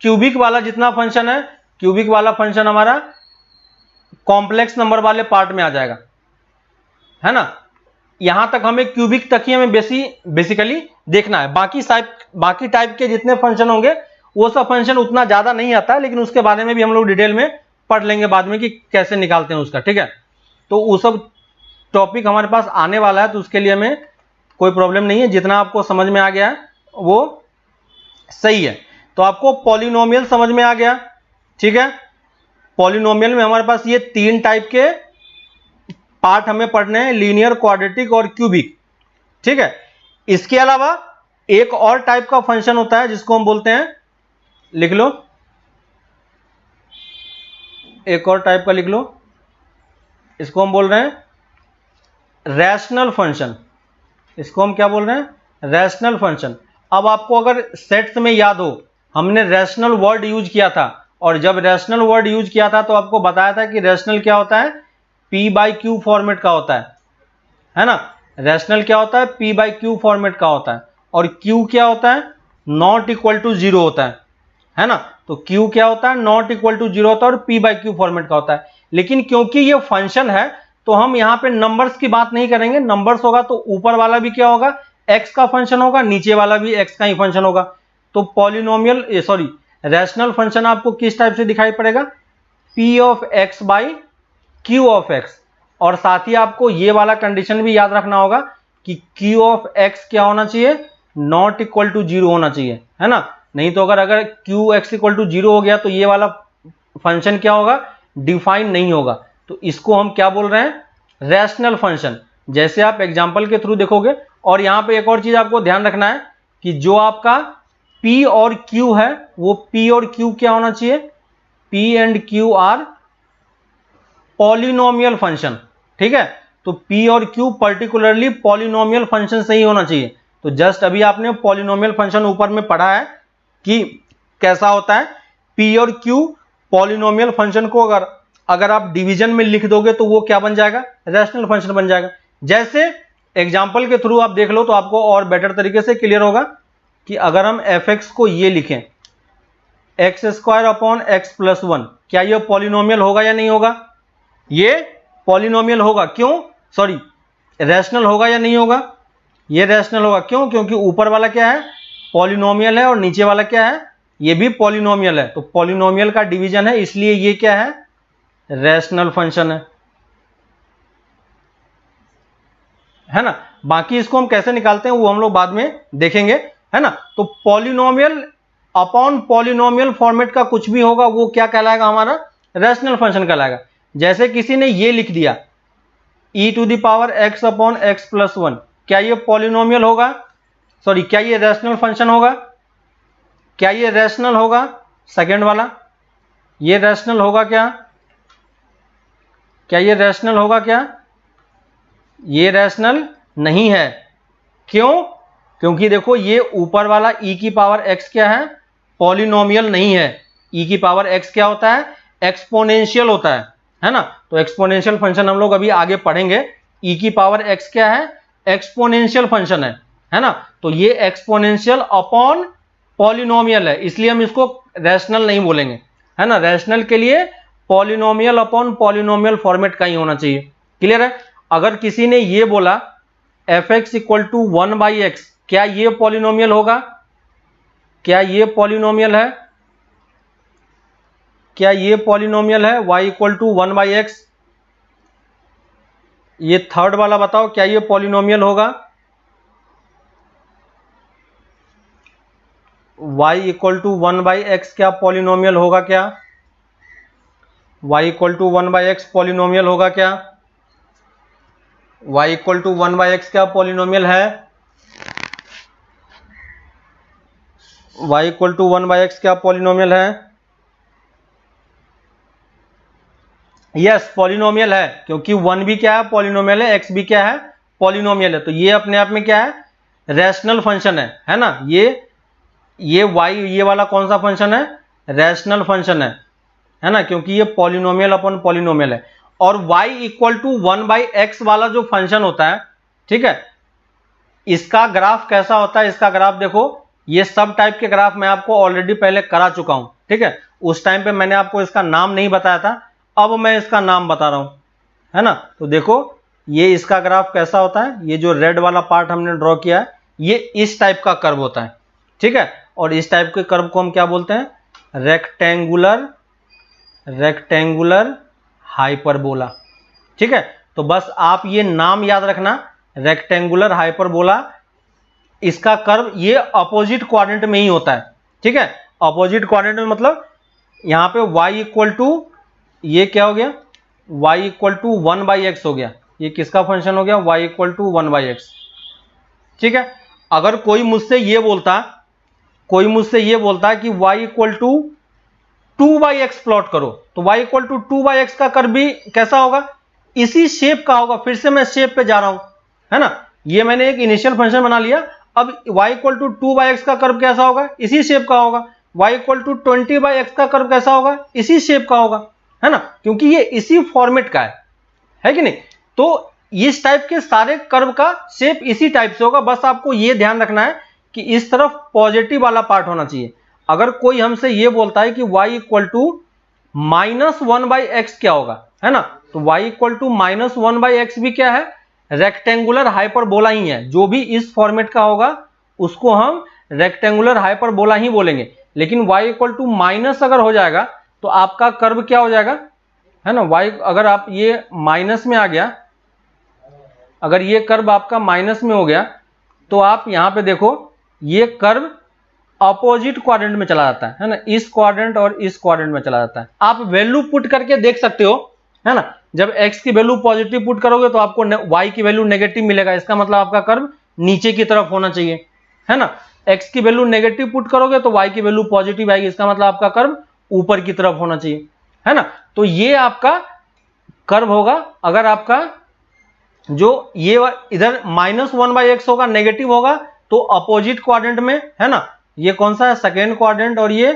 क्यूबिक वाला जितना फंक्शन है, क्यूबिक वाला फंक्शन हमारा कॉम्प्लेक्स नंबर वाले पार्ट में आ जाएगा, है ना। यहां तक हमें क्यूबिक तक ही हमें बेसिकली देखना है। बाकी टाइप के जितने फंक्शन होंगे वो सब फंक्शन उतना ज्यादा नहीं आता है, लेकिन उसके बारे में भी हम लोग डिटेल में पढ़ लेंगे बाद में कि कैसे निकालते हैं उसका, ठीक है। तो वो सब टॉपिक हमारे पास आने वाला है, तो उसके लिए हमें कोई प्रॉब्लम नहीं है, जितना आपको समझ में आ गया है वो सही है। तो आपको पॉलिनोमियल समझ में आ गया, ठीक है। पॉलिनोमियल में हमारे पास ये 3 टाइप के पार्ट हमें पढ़ने हैं, लीनियर, क्वाड्रेटिक और क्यूबिक, ठीक है। इसके अलावा एक और टाइप का फंक्शन होता है जिसको हम बोलते हैं, लिख लो, एक और टाइप का लिख लो, इसको हम बोल रहे हैं रैशनल फंक्शन। इसको हम क्या बोल रहे हैं, रैशनल फंक्शन। अब आपको अगर सेट्स में याद हो, हमने रैशनल वर्ड यूज किया था, और जब रैशनल वर्ड यूज किया था तो आपको बताया था कि रैशनल क्या होता है, P/Q फॉर्मेट का होता है ना। रैशनल क्या होता है, P/Q फॉर्मेट का होता है, और Q क्या होता है, नॉट इक्वल टू 0 होता है ना। तो Q क्या होता है, नॉट इक्वल टू 0 होता है और P/Q फॉर्मेट का होता है। लेकिन क्योंकि ये फंक्शन है तो हम यहां पे नंबर्स की बात नहीं करेंगे। नंबर्स होगा तो ऊपर वाला भी क्या होगा, x का फंक्शन होगा, नीचे वाला भी x का ही फंक्शन होगा। तो पॉलिनोमियल रैशनल फंक्शन आपको किस टाइप से दिखाई पड़ेगा, P of x by Q of x। और साथ ही आपको ये वाला कंडीशन भी याद रखना होगा कि Q ऑफ x क्या होना चाहिए, नॉट इक्वल टू 0 होना चाहिए, है ना। नहीं तो अगर QX इक्वल टू 0 हो गया तो ये वाला फंक्शन क्या होगा, डिफाइन नहीं होगा। तो इसको हम क्या बोल रहे हैं, रैशनल फंक्शन, जैसे आप एग्जांपल के थ्रू देखोगे। और यहां पे एक और चीज आपको ध्यान रखना है कि जो आपका P और Q है, वो P और Q क्या होना चाहिए, P and Q are polynomial function, ठीक है। तो P और Q पर्टिकुलरली पॉलिनोमियल फंक्शन से ही होना चाहिए। तो जस्ट अभी आपने पॉलिनोमियल फंक्शन ऊपर में पढ़ा है कि कैसा होता है। पी और क्यू पॉलिनोमियल फंक्शन को अगर आप डिवीजन में लिख दोगे तो वो क्या बन जाएगा, रैशनल फंक्शन बन जाएगा। जैसे एग्जांपल के थ्रू आप देख लो तो आपको और बेटर तरीके से क्लियर होगा कि अगर हम fx को ये लिखें x² अपॉन x+1, क्या ये पॉलिनोमियल होगा या नहीं होगा? ये पॉलिनोमियल होगा। क्यों? सॉरी, रैशनल होगा या नहीं होगा? ये रैशनल होगा। क्यों? क्योंकि ऊपर वाला क्या है, पॉलिनोमियल है, और नीचे वाला क्या है, ये भी पॉलिनोमियल है। तो पॉलिनोमियल का डिवीजन है, इसलिए ये क्या है, रैशनल फंक्शन है ना। बाकी इसको हम कैसे निकालते हैं वो हम लोग बाद में देखेंगे, है ना। तो पॉलिनोमियल अपॉन पॉलिनोमियल फॉर्मेट का कुछ भी होगा वो क्या कहलाएगा, हमारा रैशनल फंक्शन कहलाएगा। जैसे किसी ने ये लिख दिया e⁻x अपॉन x+1, क्या ये पॉलिनोमियल होगा? सॉरी, क्या ये रैशनल फंक्शन होगा? क्या ये रैशनल होगा? सेकेंड वाला, ये रैशनल होगा क्या? क्या ये रैशनल होगा क्या? ये रैशनल नहीं है। क्यों? क्योंकि देखो ये ऊपर वाला e⁻x क्या है, पॉलिनोमियल नहीं है। e⁻x क्या होता है, एक्सपोनेंशियल होता है ना। तो एक्सपोनेंशियल फंक्शन हम लोग अभी आगे पढ़ेंगे। e⁻x क्या है, एक्सपोनेंशियल फंक्शन है ना। तो ये एक्सपोनेंशियल अपॉन पॉलिनोमियल है, इसलिए हम इसको रैशनल नहीं बोलेंगे, है ना। रैशनल के लिए पॉलिनोमियल अपॉन पॉलिनोमियल फॉर्मेट का ही होना चाहिए। क्लियर है? अगर किसी ने ये बोला fx = 1/x, क्या ये पॉलिनोमियल होगा? क्या ये पॉलिनोमियल है? क्या ये पॉलिनोमियल है y = 1/x? ये थर्ड वाला बताओ, क्या ये पॉलिनोमियल होगा? y = 1/x क्या पॉलिनोमियल होगा? क्या y = 1/x पॉलिनोमियल होगा? क्या y = 1/x क्या पॉलिनोमियल है? y = 1/x क्या पॉलिनोमियल है? यस, पॉलिनोमियल है, क्योंकि 1 भी क्या है, पॉलिनोमियल है, x भी क्या है, पॉलिनोमियल है। तो ये अपने आप में क्या है, रैशनल फंक्शन है ना। ये y, ये वाला कौन सा फंक्शन है, रैशनल फंक्शन है ना, क्योंकि ये पॉलिनोमियल अपॉन पॉलिनोमियल है। और y = 1/x वाला जो फंक्शन होता है, ठीक है, इसका ग्राफ कैसा होता है? इसका ग्राफ देखो, ये सब टाइप के ग्राफ मैं आपको ऑलरेडी पहले करा चुका हूं, ठीक है। उस टाइम पे मैंने आपको इसका नाम नहीं बताया था, अब मैं इसका नाम बता रहा हूं, है ना। तो देखो ये इसका ग्राफ कैसा होता है, ये जो रेड वाला पार्ट हमने ड्रॉ किया है, ये इस टाइप का कर्व होता है, ठीक है। और इस टाइप के कर्व को हम क्या बोलते हैं, रेक्टेंगुलर हाइपरबोला, ठीक है। तो बस आप ये नाम याद रखना, रेक्टेंगुलर हाइपरबोला। इसका कर्व ये अपोजिट क्वाड्रेंट में ही होता है, ठीक है। अपोजिट क्वाड्रेंट में मतलब यहां पे y = ये क्या हो गया, y = 1/x हो गया। ये किसका फंक्शन हो गया, y = 1/x, ठीक है। अगर कोई मुझसे ये बोलता कि y = 2/x प्लॉट करो, तो y = 2/x का कर्व भी कैसा होगा, इसी शेप का होगा। फिर से मैं शेप पे जा रहा हूं, है ना। ये मैंने एक इनिशियल फंक्शन बना लिया, अब y = 2/x का कर्व कैसा होगा, इसी शेप का होगा। y = 20/x का कर्व कैसा होगा, इसी शेप का होगा, है ना, क्योंकि ये इसी फॉर्मेट का है कि नहीं। तो इस टाइप के सारे कर्व का शेप इसी टाइप से होगा। बस आपको ये ध्यान रखना है कि इस तरफ पॉजिटिव वाला पार्ट होना चाहिए। अगर कोई हमसे ये बोलता है कि y = -1/x क्या होगा, है ना, तो y = -1/x भी क्या है, रेक्टेंगुलर हाइपरबोला ही है। जो भी इस फॉर्मेट का होगा उसको हम रेक्टेंगुलर हाइपरबोला ही बोलेंगे। लेकिन y = माइनस अगर हो जाएगा तो आपका कर्व क्या हो जाएगा, है ना। y अगर आप ये माइनस में आ गया, अगर ये कर्व आपका माइनस में हो गया, तो आप यहां पे देखो ये कर्व अपोजिट क्वाड्रेंट में चला जाता है ना, इस क्वाड्रेंट और इस क्वाड्रेंट में चला जाता है। आप वैल्यू पुट करके देख सकते हो, है ना। जब x की वैल्यू पॉजिटिव पुट करोगे तो आपको y की वैल्यू नेगेटिव मिलेगा, इसका मतलब आपका कर्व नीचे की तरफ होना चाहिए, है ना। x की वैल्यू नेगेटिव पुट करोगे तो y की वैल्यू पॉजिटिव आएगी, इसका मतलब आपका कर्व ऊपर की तरफ होना चाहिए, है ना। तो ये आपका कर्व होगा। अगर आपका जो ये इधर -1/x होगा, नेगेटिव होगा, तो अपोजिट क्वाड्रेंट में है ना, ये कौन सा है, सेकेंड क्वाड्रेंट, और ये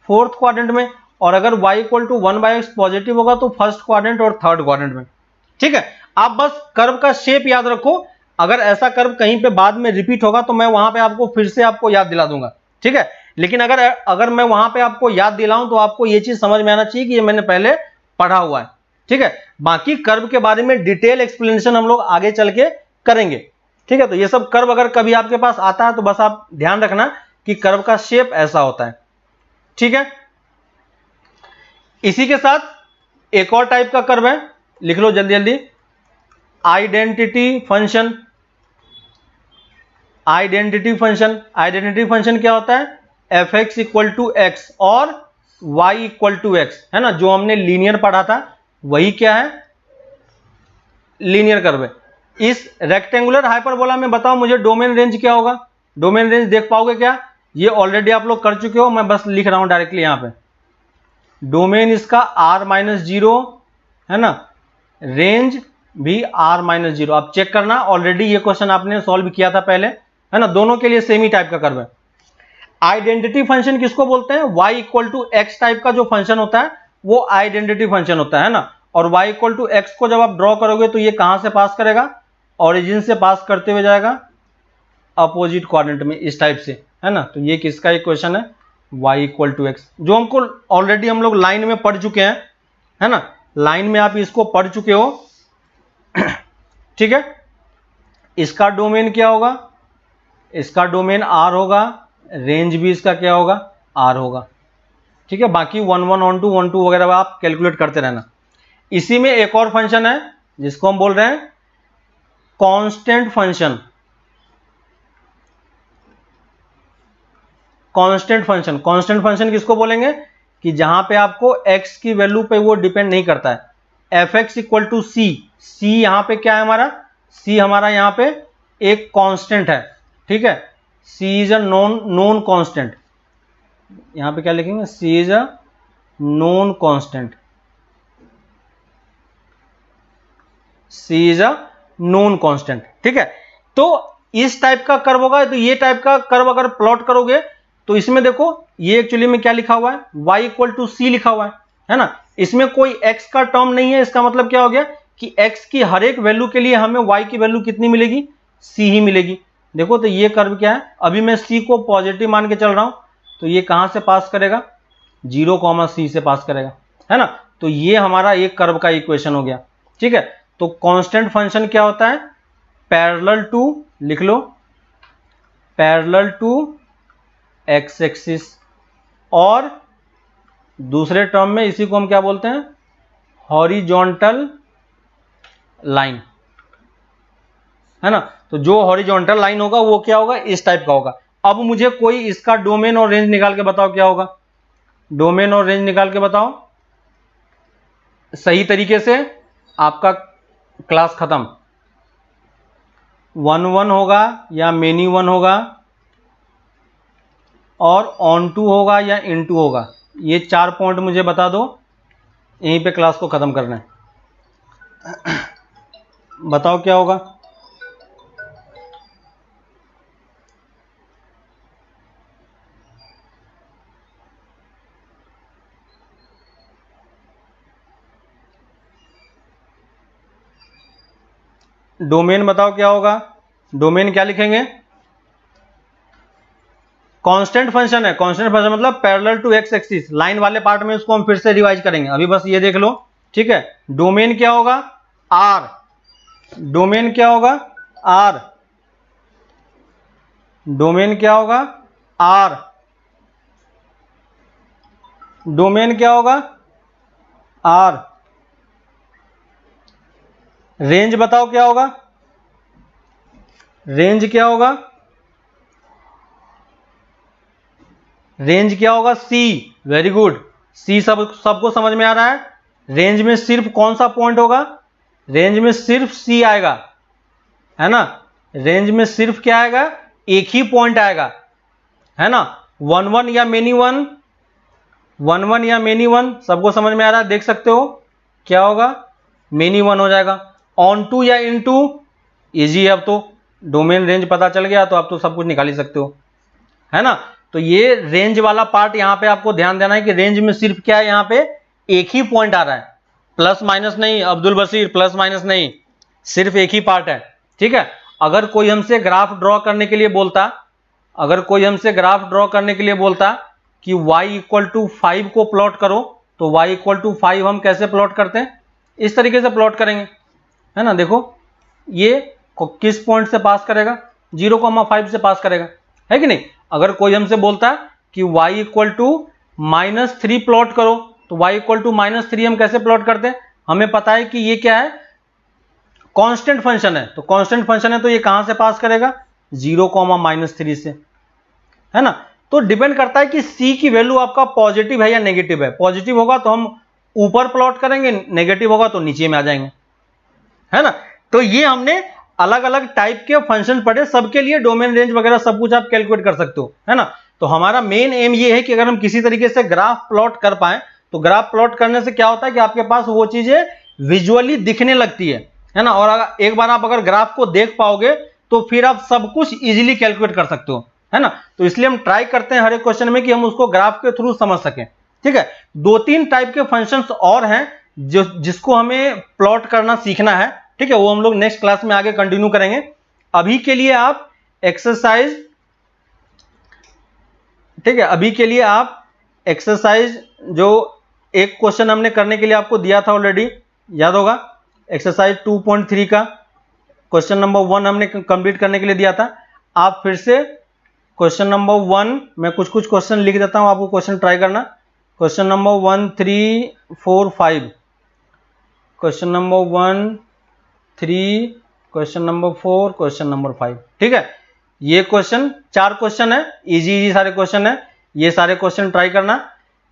फोर्थ क्वाड्रेंट में। और अगर y equal to 1/x positive होगा तो फर्स्ट क्वाड्रेंट और थर्ड क्वाड्रेंट में। ठीक है, आप बस कर्व का शेप याद रखो, अगर ऐसा कर्व कहीं पे बाद में रिपीट होगा तो मैं वहां पे आपको फिर से आपको याद दिला दूंगा। ठीक है, लेकिन अगर मैं वहां पे आपको याद दिलाऊं तो आपको ये चीज समझ में आना चाहिए कि ये मैंने पहले पढ़ा हुआ है। ठीक है, बाकी कर्व के बारे में डिटेल एक्सप्लेनेशन हम लोग आगे चल के करेंगे। ठीक है, तो ये सब कर्व अगर कभी आपके पास आता है तो बस आप ध्यान रखना कि कर्व का शेप ऐसा होता है। ठीक है, इसी के साथ एक और टाइप का कर्व है, लिख लो जल्दी जल्दी, identity function. Identity function, identity function क्या होता है, f x equal to x और वाई इक्वल टू एक्स, है ना, जो हमने लीनियर पढ़ा था वही क्या है, लीनियर कर्व है। इस रेक्टेंगुलर हाइपरबोला में बताओ मुझे डोमेन रेंज क्या होगा, डोमेन रेंज देख पाओगे क्या, ये ऑलरेडी आप लोग कर चुके हो, मैं बस लिख रहा हूं डायरेक्टली यहां पे। डोमेन इसका r-0 है ना, रेंज भी r-0। आप चेक करना, ऑलरेडी ये क्वेश्चन आपने सॉल्व किया था पहले, है ना, दोनों के लिए सेम ही टाइप का कर्व है। आइडेंटिटी फंक्शन किसको बोलते हैं, y equal to x type का जो फंक्शन होता है वो आइडेंटिटी फंक्शन होता है ना। और y इक्वल टू एक्स को जब आप ड्रॉ करोगे तो ये कहां से पास करेगा, ओरिजिन से पास करते हुए जाएगा अपोजिट क्वाड्रेंट में, इस टाइप से, है ना। तो ये किसका इक्वेशन है, y इक्वल टू एक्स, जो हमको ऑलरेडी हम लोग लाइन में पढ़ चुके हैं, है ना, लाइन में आप इसको पढ़ चुके हो। ठीक है, इसका डोमेन क्या होगा, इसका डोमेन r होगा, रेंज भी इसका क्या होगा, r होगा। ठीक है, बाकी 1 1 1 2 1 2 वगैरह आप कैलकुलेट करते रहना। इसी में एक और फंक्शन है जिसको हम बोल रहे हैं constant function. Constant function, constant function किसको बोलेंगे कि जहां पे आपको x की वैल्यू पे वो डिपेंड नहीं करता है। एफ एक्स इक्वल टू सी, सी यहां पे क्या है हमारा, सी हमारा यहां पे एक कांस्टेंट है। ठीक है, c is a known constant, यहां पे क्या लिखेंगे, c is a known constant, c is a known constant. ठीक है, तो इस टाइप का कर्व होगा, तो ये टाइप का कर्व अगर प्लॉट करोगे तो इसमें देखो ये एक्चुअली में क्या लिखा हुआ है, y इक्वल टू सी लिखा हुआ है ना, इसमें कोई x का टर्म नहीं है। इसका मतलब क्या हो गया कि x की हर एक वैल्यू के लिए हमें y की वैल्यू कितनी मिलेगी, c ही मिलेगी। देखो तो ये कर्व क्या है, अभी मैं c को पॉजिटिव मान के चल रहा हूं तो ये कहां से पास करेगा, 0, c से पास करेगा, है ना। तो ये हमारा एक कर्व का इक्वेशन हो गया। ठीक है, तो कांस्टेंट फंक्शन क्या होता है, पैरेलल टू, लिख लो, पैरेलल टू एक्स एक्सिस, और दूसरे टर्म में इसी को हम क्या बोलते हैं, हॉरिजॉन्टल लाइन, है ना। तो जो हॉरिजॉन्टल लाइन होगा वो क्या होगा, इस टाइप का होगा। अब मुझे कोई इसका डोमेन और रेंज निकाल के बताओ क्या होगा, डोमेन और रेंज निकाल के बताओ सही तरीके से, आपका क्लास खत्म। 1 1 होगा या मेनी 1 होगा, और ऑन टू होगा या इन टू होगा, ये 4 पॉइंट मुझे बता दो, यहीं पे क्लास को खत्म करना है। बताओ क्या होगा, डोमेन बताओ क्या होगा, डोमेन क्या लिखेंगे, कांस्टेंट फंक्शन है, कांस्टेंट फंक्शन मतलब parallel to x axis, line वाले पार्ट में उसको हम फिर से रिवाइज करेंगे, अभी बस ये देख लो। ठीक है, डोमेन क्या होगा, आर, डोमेन क्या होगा, आर, डोमेन क्या होगा, आर, डोमेन क्या होगा, आर, रेंज बताओ क्या होगा, रेंज क्या होगा, रेंज क्या होगा, सी, वेरी गुड, सी सबको समझ में आ रहा है। रेंज में सिर्फ कौन सा पॉइंट होगा, रेंज में सिर्फ सी आएगा, है ना, रेंज में सिर्फ क्या आएगा, एक ही पॉइंट आएगा, है ना। 1 1 या मेनी 1, 1 1 या मेनी 1 सबको समझ में आ रहा है, देख सकते हो क्या होगा, मेनी 1 हो जाएगा। ऑन टू या इन टू, इजी है अब तो, डोमेन रेंज पता चल गया तो आप तो सब कुछ निकाल ही सकते हो, है ना। तो ये रेंज वाला पार्ट यहाँ पे आपको ध्यान देना है कि रेंज में सिर्फ क्या है, यहाँ पे एक ही पॉइंट आ रहा है, प्लस माइनस नहीं। अब्दुल बशीर, प्लस माइनस नहीं, सिर्फ एक ही पार्ट है, ठीक है। अगर कोई हमसे ग्राफ ड्रॉ करने के लिए बोलता, अगर कोई हमसे ग्राफ ड्रॉ करने के लिए बोलता कि y इक्वल टू 5 को प्लॉट करो, तो y इक्वल टू 5 हम कैसे प्लॉट करते हैं, इस तरीके से प्लॉट करेंगे, है ना। देखो ये किस पॉइंट से पास करेगा, 0,5 से पास करेगा, है कि नहीं। अगर कोई हमसे बोलता कि y इक्वल टू -3 प्लॉट करो, तो y इक्वल टू -3 हम कैसे प्लॉट करते हैं, हमें पता है कि ये क्या है, कांस्टेंट फंक्शन है। तो कांस्टेंट फंक्शन है तो ये कहां से पास करेगा, 0,-3 से, है ना। तो डिपेंड करता है कि c की वैल्यू आपका पॉजिटिव है या नेगेटिव है। पॉजिटिव होगा तो हम ऊपर प्लॉट करेंगे, नेगेटिव होगा तो नीचे में आ जाएंगे, है ना। तो ये हमने अलग अलग टाइप के फंक्शन पढ़े, सबके लिए डोमेन रेंज वगैरह सब कुछ आप कैलकुलेट कर सकते हो, है ना। तो हमारा मेन एम ये है कि अगर हम किसी तरीके से ग्राफ प्लॉट कर पाए, तो ग्राफ प्लॉट करने से क्या होता है कि आपके पास वो चीजें विजुअली दिखने लगती है ना। और अगर एक बार आप अगर ग्राफ को देख पाओगे तो फिर आप सब कुछ इजीली कैलकुलेट कर सकते हो, है ना। तो इसलिए हम ट्राई करते हैं हर एक क्वेश्चन में कि हम उसको ग्राफ के थ्रू समझ सकें, ठीक है। 2-3 टाइप के फंक्शंस और हैं जो जिसको हमें प्लॉट करना सीखना है, ठीक है। वो हम लोग नेक्स्ट क्लास में आगे कंटिन्यू करेंगे। अभी के लिए आप एक्सरसाइज, ठीक है, अभी के लिए आप एक्सरसाइज जो एक क्वेश्चन हमने करने के लिए आपको दिया था ऑलरेडी, याद होगा, एक्सरसाइज 2.3 का क्वेश्चन नंबर 1 हमने कंप्लीट करने के लिए दिया था। आप फिर से क्वेश्चन नंबर 1 मैं कुछ क्वेश्चन लिख देता हूं, आपको क्वेश्चन ट्राई करना। Question number 1, 3, 4, 5, question number 1, 3, question number 4, question number 5, ठीक है। ये क्वेश्चन 4 क्वेश्चन है, इजी सारे क्वेश्चन है। ये सारे क्वेश्चन ट्राई करना,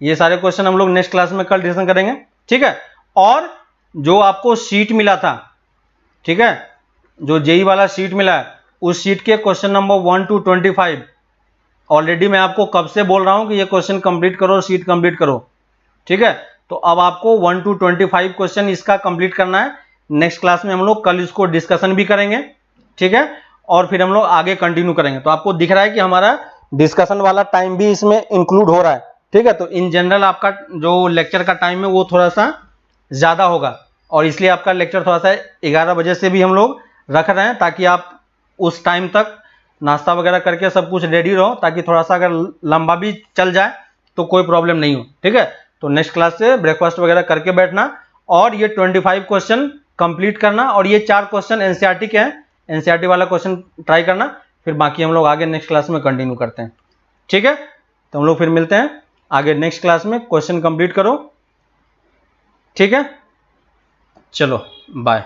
ये सारे क्वेश्चन हम लोग नेक्स्ट क्लास में कल डिस्कशन करेंगे, ठीक है। और जो आपको शीट मिला था, ठीक है, जो जेई वाला शीट मिला है, उस शीट के क्वेश्चन नंबर 1 to 25 ऑलरेडी मैं आपको कब से बोल रहा हूं कि ये क्वेश्चन कंप्लीट करो, शीट कंप्लीट करो, ठीक है। तो अब आपको 1 to 25 क्वेश्चन इसका कंप्लीट करना है। नेक्स्ट क्लास में हम लोग कल इसको डिस्कशन भी करेंगे, ठीक है, और फिर हम लोग आगे कंटिन्यू करेंगे। तो आपको दिख रहा है कि हमारा डिस्कशन वाला टाइम भी इसमें इंक्लूड हो रहा है, ठीक है। तो इन जनरल आपका जो लेक्चर का टाइम है वो थोड़ा सा ज्यादा होगा, और इसलिए आपका लेक्चर थोड़ा सा 11 बजे से भी हम लोग रख रहे हैं, ताकि आप उस टाइम तक नाश्ता वगैरह करके सब कुछ रेडी रहो, ताकि थोड़ा सा अगर लंबा भी चल जाए तो कोई प्रॉब्लम नहीं हो, ठीक है। तो नेक्स्ट क्लास से ब्रेकफास्ट वगैरह करके बैठना, और ये 25 क्वेश्चन कंप्लीट करना, और ये 4 क्वेश्चन एनसीईआरटी के हैं, एनसीईआरटी वाला क्वेश्चन ट्राई करना। फिर बाकी हम लोग आगे नेक्स्ट क्लास में कंटिन्यू करते हैं, ठीक है। तो हम लोग फिर मिलते हैं आगे नेक्स्ट क्लास में। क्वेश्चन कंप्लीट करो, ठीक है, चलो बाय।